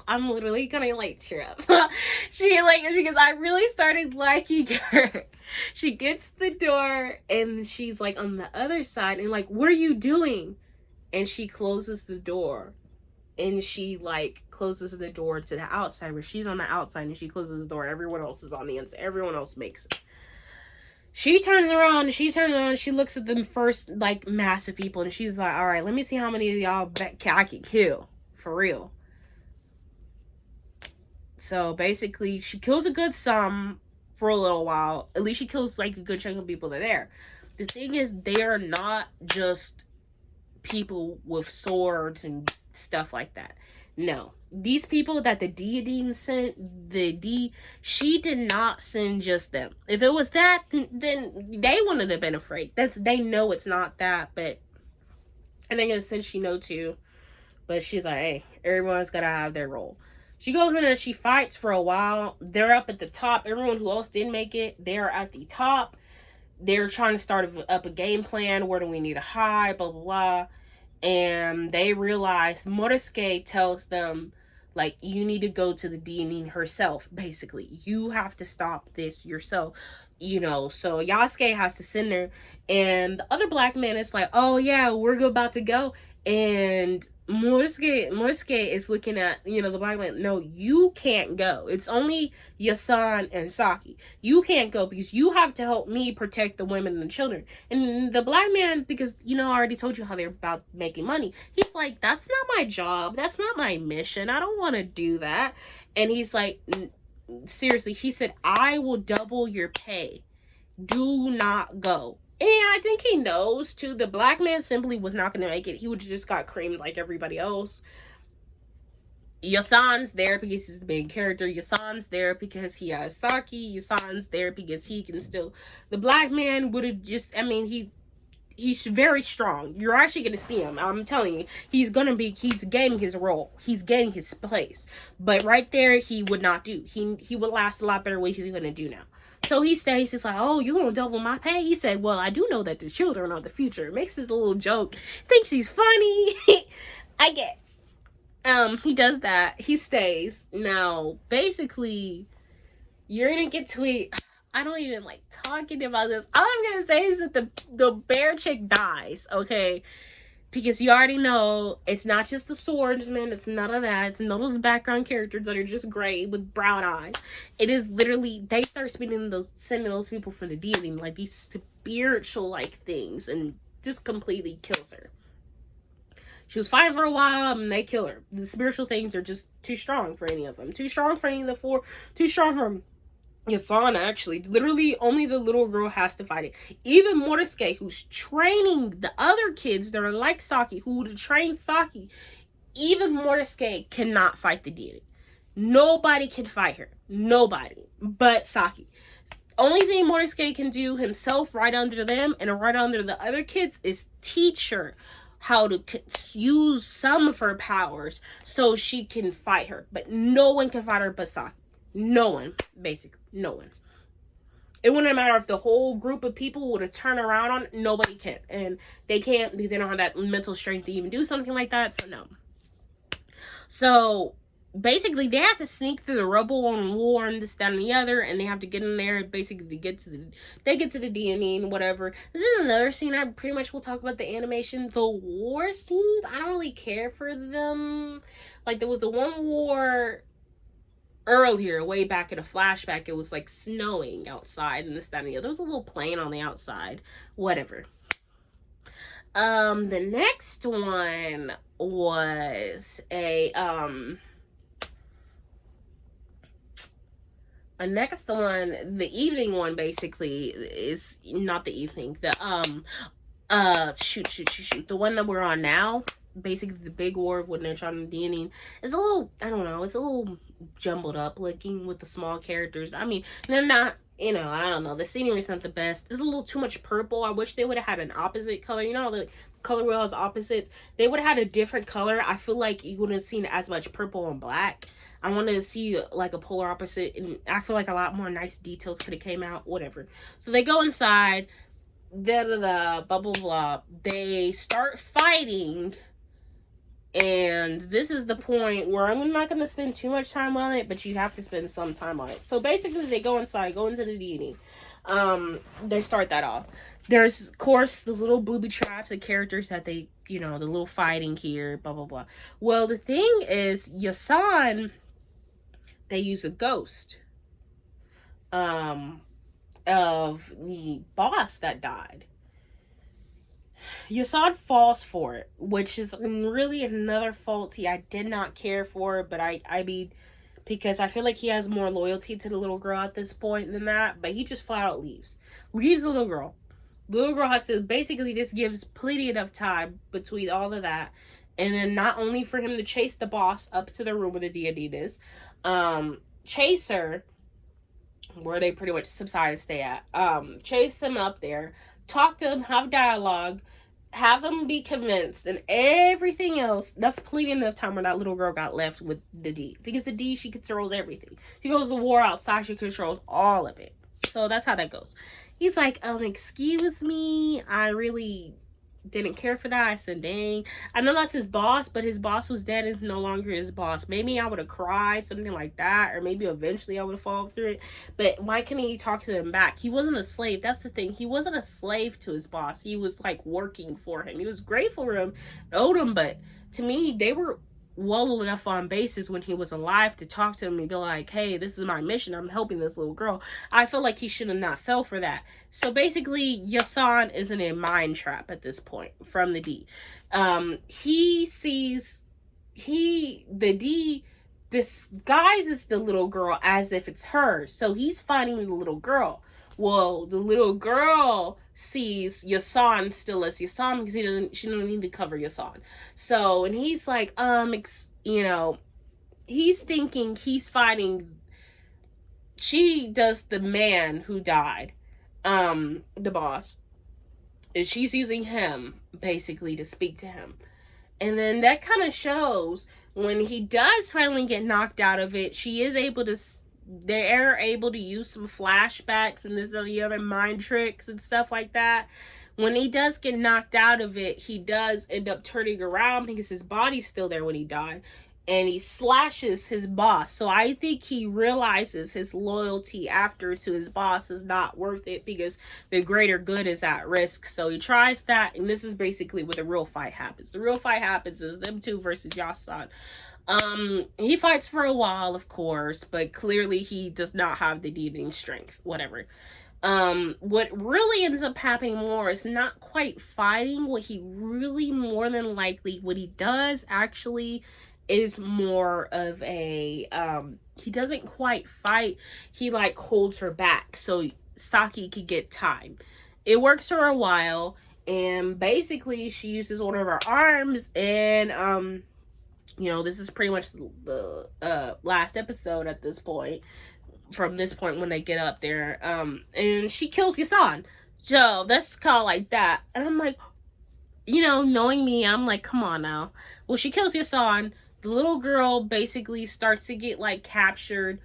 I'm literally gonna tear up. Because I really started liking her. She gets the door and she's on the other side and what are you doing? And she closes the door. And she closes the door to the outside where she's on the outside and she closes the door. Everyone else is on the inside. Everyone else makes it. She turns around, she looks at the first massive people and she's like, all right, let me see how many of y'all I can kill. For real. So basically she kills a good sum for a little while. At least she kills a good chunk of people that are there. The thing is, they are not just people with swords and stuff like that. No. These people that the deity sent, she did not send just them. If it was that, then they wouldn't have been afraid. They know it's not that, but I think in a sense she know too. But she's like, hey, everyone's gotta have their role. She goes in there, she fights for a while. They're up at the top. Everyone who else didn't make it, they're at the top. They're trying to start up a game plan. Where do we need to hide? Blah, blah, blah. And they realize Morosuke tells them, like, you need to go to the Deaning herself, basically. You have to stop this yourself. So Yasuke has to send her. And the other black man is like, oh, yeah, we're about to go. And Morosuke is looking at, the black man. No, you can't go. It's only Yasan and Saki. You can't go because you have to help me protect the women and the children. And the black man, because, I already told you how they're about making money. He's like, that's not my job. That's not my mission. I don't want to do that. And he's like, seriously, he said, I will double your pay. Do not go. And I think he knows, too. The black man simply was not going to make it. He would just got creamed like everybody else. Yasan's there because he's the main character. Yasan's there because he has Saki. Yasan's there because he can still... The black man would have just... He's very strong. You're actually going to see him. I'm telling you. He's gaining his role. He's gaining his place. But right there, he would not do. He would last a lot better what he's going to do now. So he stays, he's like, oh, you gonna double my pay? He said, well, I do know that the children are the future. Makes his little joke. Thinks he's funny. I guess. He does that. He stays. Now, basically, you're gonna get to it. I don't even like talking about this. All I'm gonna say is that the bear chick dies, okay? Because you already know it's not just the swordsman. It's none of that. It's none of those background characters that are just gray with brown eyes. It is literally, they start sending those people for the deity, like these spiritual like things, and just completely kills her. She was fighting for a while and they kill her. The spiritual things are just too strong for any of them. Too strong for any of the four. Too strong for Yasan, actually. Literally, only the little girl has to fight it. Even Morosuke, who's training the other kids that are like Saki, who would have trained Saki, even Morosuke cannot fight the deity. Nobody can fight her. Nobody. But Saki. Only thing Morosuke can do himself right under them and right under the other kids is teach her how to use some of her powers so she can fight her. But no one can fight her but Saki. No one, basically. No one. It wouldn't matter if the whole group of people would have turned around on it. Nobody can. And they can't because they don't have that mental strength to even do something like that. So, no. So, basically, they have to sneak through the rubble and war and this, that, and the other. And they have to get in there. Basically, they get to the DNA and whatever. This is another scene. I pretty much will talk about the animation. The war scenes, I don't really care for them. Like, there was the one war earlier, way back in a flashback, it was like snowing outside and this, that, and the other. There was a little plane on the outside. Whatever. The next one was the evening one, basically, is not the evening. The the one that we're on now, basically the big war when they're trying to DNA, is a little, I don't know, it's a little jumbled up looking with the small characters. I mean, they're not, I don't know, the scenery is not the best. There's a little too much purple. I wish they would have had an opposite color. The color wheel has opposites. They would have had a different color. I feel like you wouldn't have seen as much purple and black. I wanted to see like a polar opposite, and I feel like a lot more nice details could have came out. Whatever. So they go inside, blah blah blah. They start fighting. And this is the point where I'm not going to spend too much time on it, but you have to spend some time on it. So basically, they go inside, go into the deity. They start that off. There's, of course, those little booby traps and characters that they, the little fighting here, blah, blah, blah. Well, the thing is, Yasan, they use a ghost of the boss that died. Yasan falls for it, which is really another faulty. I did not care for it, but I mean, because I feel like he has more loyalty to the little girl at this point than that, but he just flat out leaves the little girl. The little girl has to, basically, this gives plenty enough time between all of that, and then not only for him to chase the boss up to the room where the deity is, chase her, where they pretty much subside and stay at, chase him up there, talk to him, have dialogue, have them be convinced, and everything else, that's plenty enough time where that little girl got left with the D. Because the D, she controls everything. She goes to war outside, she controls all of it. So that's how that goes. He's like, excuse me, I really didn't care for that. I said, dang. I know that's his boss, but his boss was dead and is no longer his boss. Maybe I would have cried, something like that, or maybe eventually I would have fallen through it. But why couldn't he talk to him back? He wasn't a slave. That's the thing. He wasn't a slave to his boss. He was like working for him. He was grateful for him, owed him, but to me, they were well enough on basis when he was alive to talk to him and be like, hey, this is my mission, I'm helping this little girl. I feel like he should have not fell for that. So basically, Yasan is in a mind trap at this point from the D. He sees the D disguises the little girl as if it's hers, so he's fighting the little girl. Well, the little girl sees Yasan still as Yasan because she doesn't need to cover Yasan. So, and he's like, he's thinking he's fighting. She does the man who died, the boss, and she's using him basically to speak to him. And then that kind of shows when he does finally get knocked out of it, they're able to use some flashbacks and this and the other mind tricks and stuff like that. When he does get knocked out of it, he does end up turning around because his body's still there when he died. And he slashes his boss. So I think he realizes his loyalty after to his boss is not worth it because the greater good is at risk. So he tries that, and this is basically where the real fight happens. The real fight happens is them two versus Yasan. He fights for a while, of course, but clearly he does not have the dealing strength, whatever. What really ends up happening more is not quite fighting. What he really, more than likely, what he does actually is more of a, he doesn't quite fight. He like holds her back so Saki could get time. It works for a while, and basically she uses one of her arms, and this is pretty much the last episode at this point. From this point when they get up there, and she kills Yasan. So that's kind of like that. And I'm like, knowing me, I'm like, come on now. Well, she kills Yasan. The little girl basically starts to get like captured.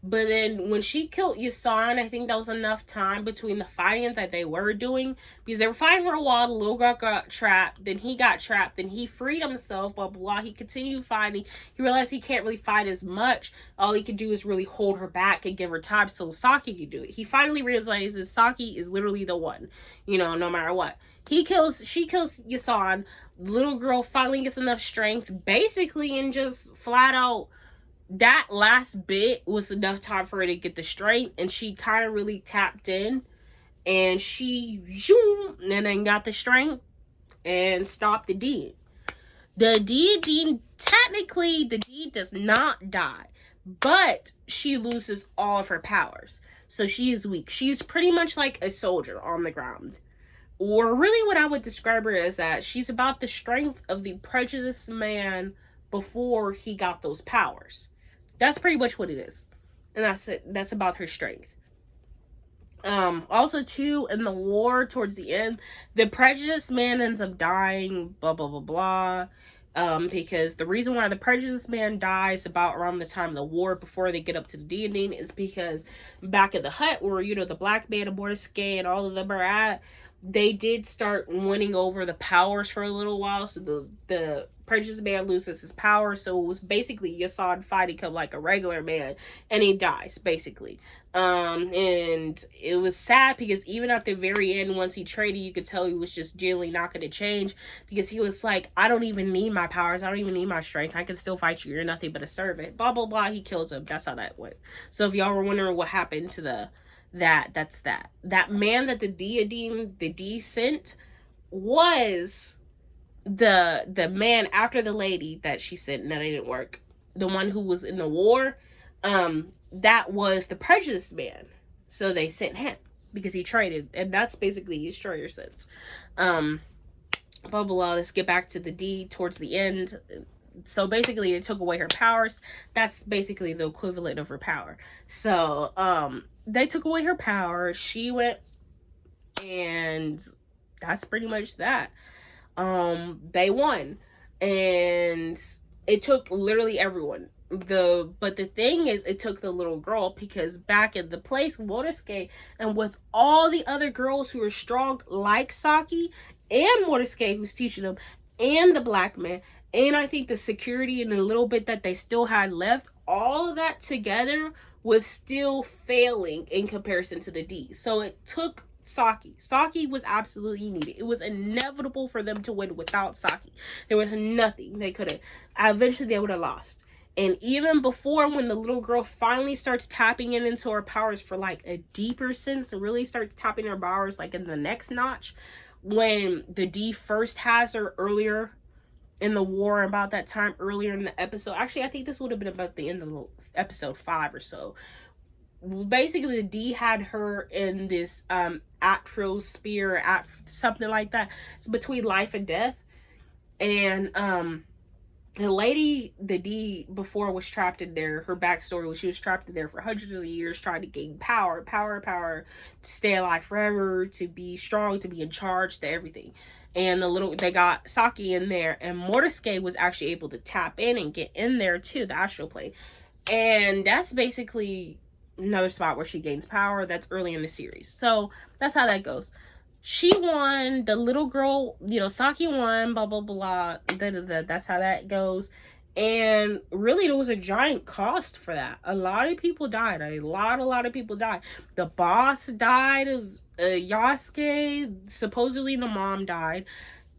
But then when she killed Yasan, I think that was enough time between the fighting that they were doing. Because they were fighting for a while, the little girl got trapped. Then he got trapped. Then he freed himself, blah, blah, blah. He continued fighting. He realized he can't really fight as much. All he could do is really hold her back and give her time so Saki could do it. He finally realizes Saki is literally the one, no matter what. She kills Yasan. The little girl finally gets enough strength, basically, and just flat out, that last bit was enough time for her to get the strength, and she kind of really tapped in, and she and then got the strength and stopped the deed. Technically, the deed does not die, but she loses all of her powers, so she is weak. She's pretty much like a soldier on the ground. Or really what I would describe her as that she's about the strength of the prejudiced man before he got those powers. That's pretty much what it is. And that's it. That's about her strength. Also, too, in the war towards the end, the prejudiced man ends up dying, blah, blah, blah, blah. Because the reason why the prejudiced man dies about around the time of the war before they get up to the D&D is because back at the hut where, the black man and Mortisque and all of them are at, they did start winning over the powers for a little while, so the prejudiced man loses his power, so it was basically Yasan fighting him like a regular man, and he dies, basically. And it was sad because even at the very end, once he traded, you could tell he was just genuinely not going to change, because he was like, I don't even need my powers, I don't even need my strength, I can still fight you, you're nothing but a servant, blah, blah, blah. He kills him. That's how that went. So if y'all were wondering what happened to that's that. That man that the D sent was the man after the lady that she sent, and that didn't work. The one who was in the war, that was the prejudiced man. So they sent him because he traded, and that's basically his destroyer sense. Blah, blah, blah. Let's get back to the D towards the end. So basically it took away her powers. That's basically the equivalent of her power. So, they took away her power. She went, and that's pretty much that. They won. And it took literally everyone. But the thing is, it took the little girl, because back in the place, Motosuke, and with all the other girls who are strong like Saki, and Motosuke who's teaching them, and the black man, and I think the security and the little bit that they still had left, all of that together was still failing in comparison to the D. So it took Saki. Saki was absolutely needed. It was inevitable for them to win without Saki. There was nothing they could have. Eventually, they would have lost. And even before, when the little girl finally starts tapping into her powers for like a deeper sense, and really starts tapping her powers like in the next notch, when the D first has her earlier in the war, about that time earlier in the episode. Actually, I think this would have been about the end of episode 5 or so. Basically, the D had her in this atmosphere, something like that. It's between life and death. And the lady, the D, before was trapped in there. Her backstory was she was trapped in there for hundreds of years, trying to gain power, to stay alive forever, to be strong, to be in charge, to everything. And they got Saki in there, and Motosuke was actually able to tap in and get in there too, the astral plane. And that's basically another spot where she gains power. That's early in the series. So that's how that goes. She won. The little girl, Saki won, blah, blah, blah. That's how that goes. And really, there was a giant cost for that. A lot of people died. A lot of people died. The boss died of Yasuke. Supposedly, the mom died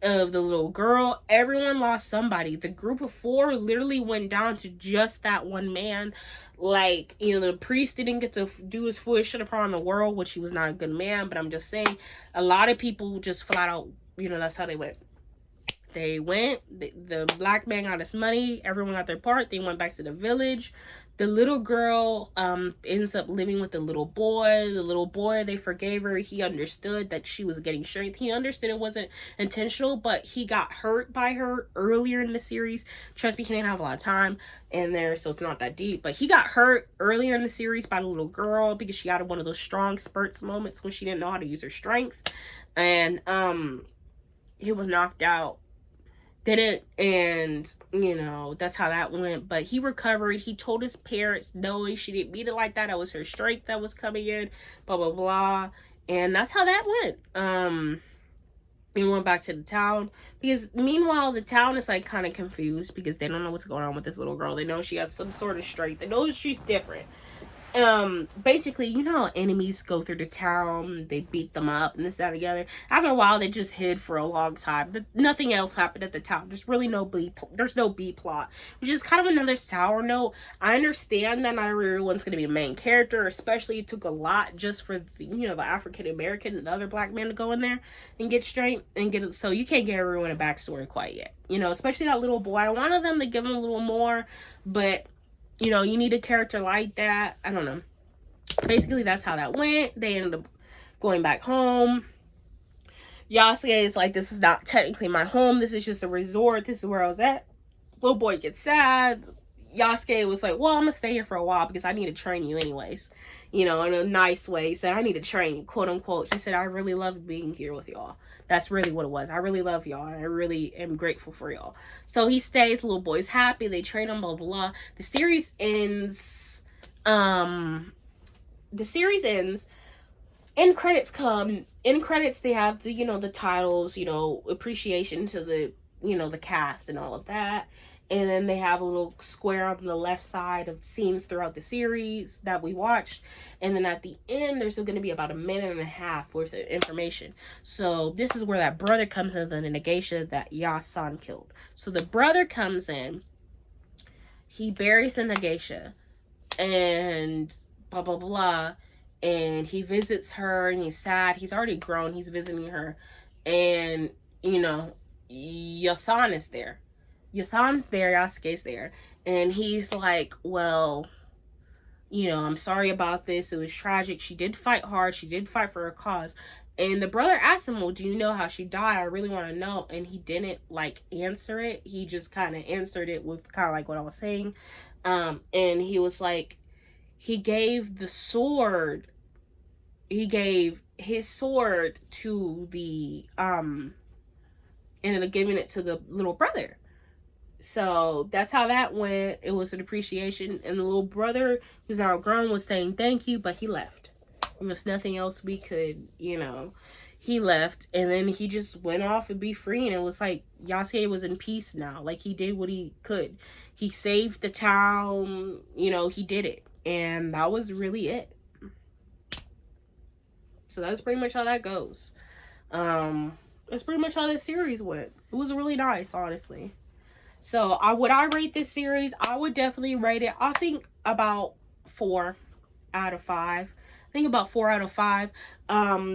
of the little girl. Everyone lost somebody. The group of 4 literally went down to just that one man. Like, the priest didn't get to do his full shit upon the world, which he was not a good man, but I'm just saying, a lot of people just flat out, that's how they went. They went, the black man got his money, everyone got their part, they went back to the village. The little girl ends up living with the little boy. The little boy, they forgave her. He understood that she was getting strength. He understood it wasn't intentional, but he got hurt by her earlier in the series. Trust me, he didn't have a lot of time in there, so it's not that deep. But he got hurt earlier in the series by the little girl because she had one of those strong spurts moments when she didn't know how to use her strength. And he was knocked out. Didn't, and that's how that went. But he recovered. He told his parents no, she didn't mean it like that. That was her strength that was coming in, blah blah blah. And that's how that went. He went back to the town, because meanwhile the town is like kind of confused because they don't know what's going on with this little girl. They know she has some sort of strength. They know she's different. Basically, how enemies go through the town, they beat them up and this, that, together. After a while, they just hid for a long time. Nothing else happened at the town. There's really no B plot, which is kind of another sour note. I understand that not everyone's going to be a main character, especially it took a lot just for the African American and the other black man to go in there and get straight and get it. So you can't give everyone a backstory quite yet, especially that little boy. I wanted them to give him a little more, but you need a character like that. I don't know. Basically, that's how that went. They ended up going back home. Yasuke is like, this is not technically my home. This is just a resort. This is where I was at. Little boy gets sad. Yasuke was like, well, I'm going to stay here for a while because I need to train you anyways. In a nice way. He said, I need to train you, quote unquote. He said, I really love being here with y'all. That's really what it was. I really love y'all. I really am grateful for y'all. So he stays. Little boy's happy. They train him, blah, blah, blah. The series ends. End credits come. In credits, they have the titles, appreciation to the cast and all of that. And then they have a little square on the left side of scenes throughout the series that we watched. And then at the end, there's going to be about 1.5 minutes worth of information. So this is where that brother comes in, the Negeisha that Yasan killed. So the brother comes in. He buries the Negeisha. And blah, blah, blah. And he visits her and he's sad. He's already grown. He's visiting her. And, Yasan is there. Yasan's there, Yasuke's there, and he's like, well, I'm sorry about this. It was tragic. She did fight hard. She did fight for her cause. And the brother asked him, well, do you know how she died? I really want to know. And he didn't, answer it. He just kind of answered it with kind of like what I was saying. And he was like, he gave his sword to the, ended up giving it to the little brother. So that's how that went. It was an appreciation, and the little brother, who's now grown, was saying thank you, but he left. There was nothing else we could, he left, and then he just went off and be free, and it was like Yasuke was in peace now. Like, he did what he could. He saved the town, he did it, and that was really it. So that's pretty much how that goes. That's pretty much how this series went. It was really nice, honestly. So would I rate this series? I would definitely rate it, I think, about 4 out of 5. I think about 4 out of 5.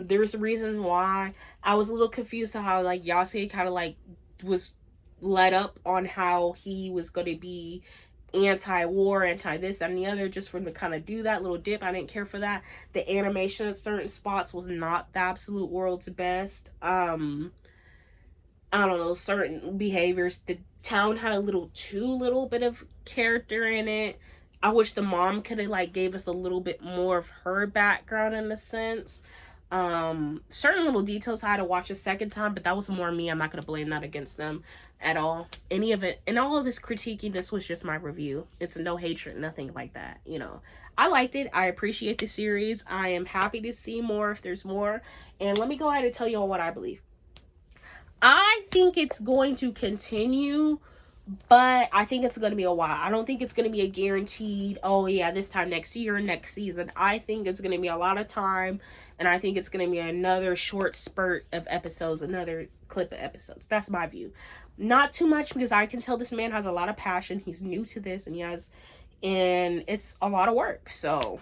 There's reasons why I was a little confused to how, like, Yasuke kind of, like, was led up on how he was going to be anti-war, anti-this and the other, just for him to kind of do that little dip. I didn't care for that. The animation at certain spots was not the absolute world's best. I don't know, certain behaviors. The town had a little bit of character in it. I wish the mom could have, like, gave us a little bit more of her background in a sense. Certain little details I had to watch a second time, but that was more me. I'm not going to blame that against them at all. Any of it, and all of this critiquing, this was just my review. It's no hatred, nothing like that, I liked it. I appreciate the series. I am happy to see more if there's more. And let me go ahead and tell you all what I believe. I think it's going to continue, but I think it's going to be a while. I don't think it's going to be a guaranteed, oh yeah, this time next year, next season. I think it's going to be a lot of time, and I think it's going to be another short spurt of episodes, another clip of episodes. That's my view. Not too much, because I can tell this man has a lot of passion. He's new to this, and it's a lot of work. So,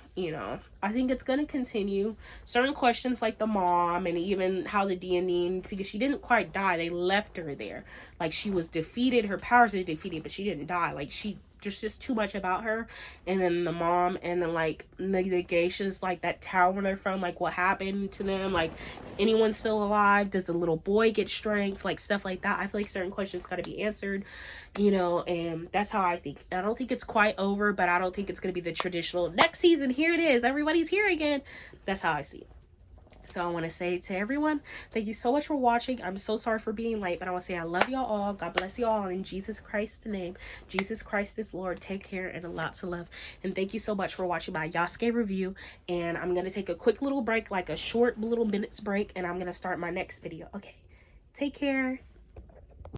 I think it's going to continue. Certain questions like the mom, and even how the D&D, because she didn't quite die. They left her there. Like, she was defeated. Her powers were defeated, but she didn't die. Like, there's just too much about her. And then the mom, and then, like, the geishas, like, that town where they're from, like, what happened to them. Like, is anyone still alive? Does the little boy get strength? Like, stuff like that. I feel like certain questions got to be answered, and that's how I think. I don't think it's quite over, but I don't think it's going to be the traditional, next season, here it is, everybody's here again. That's how I see it. So I want to say to everyone, thank you so much for watching. I'm so sorry for being late, but I want to say I love y'all all. God bless you all in Jesus Christ's name. Jesus Christ is Lord. Take care and a lot to love. And thank you so much for watching my Yasuke review. And I'm going to take a quick little break, like a short little minutes break, and I'm going to start my next video. Okay, take care.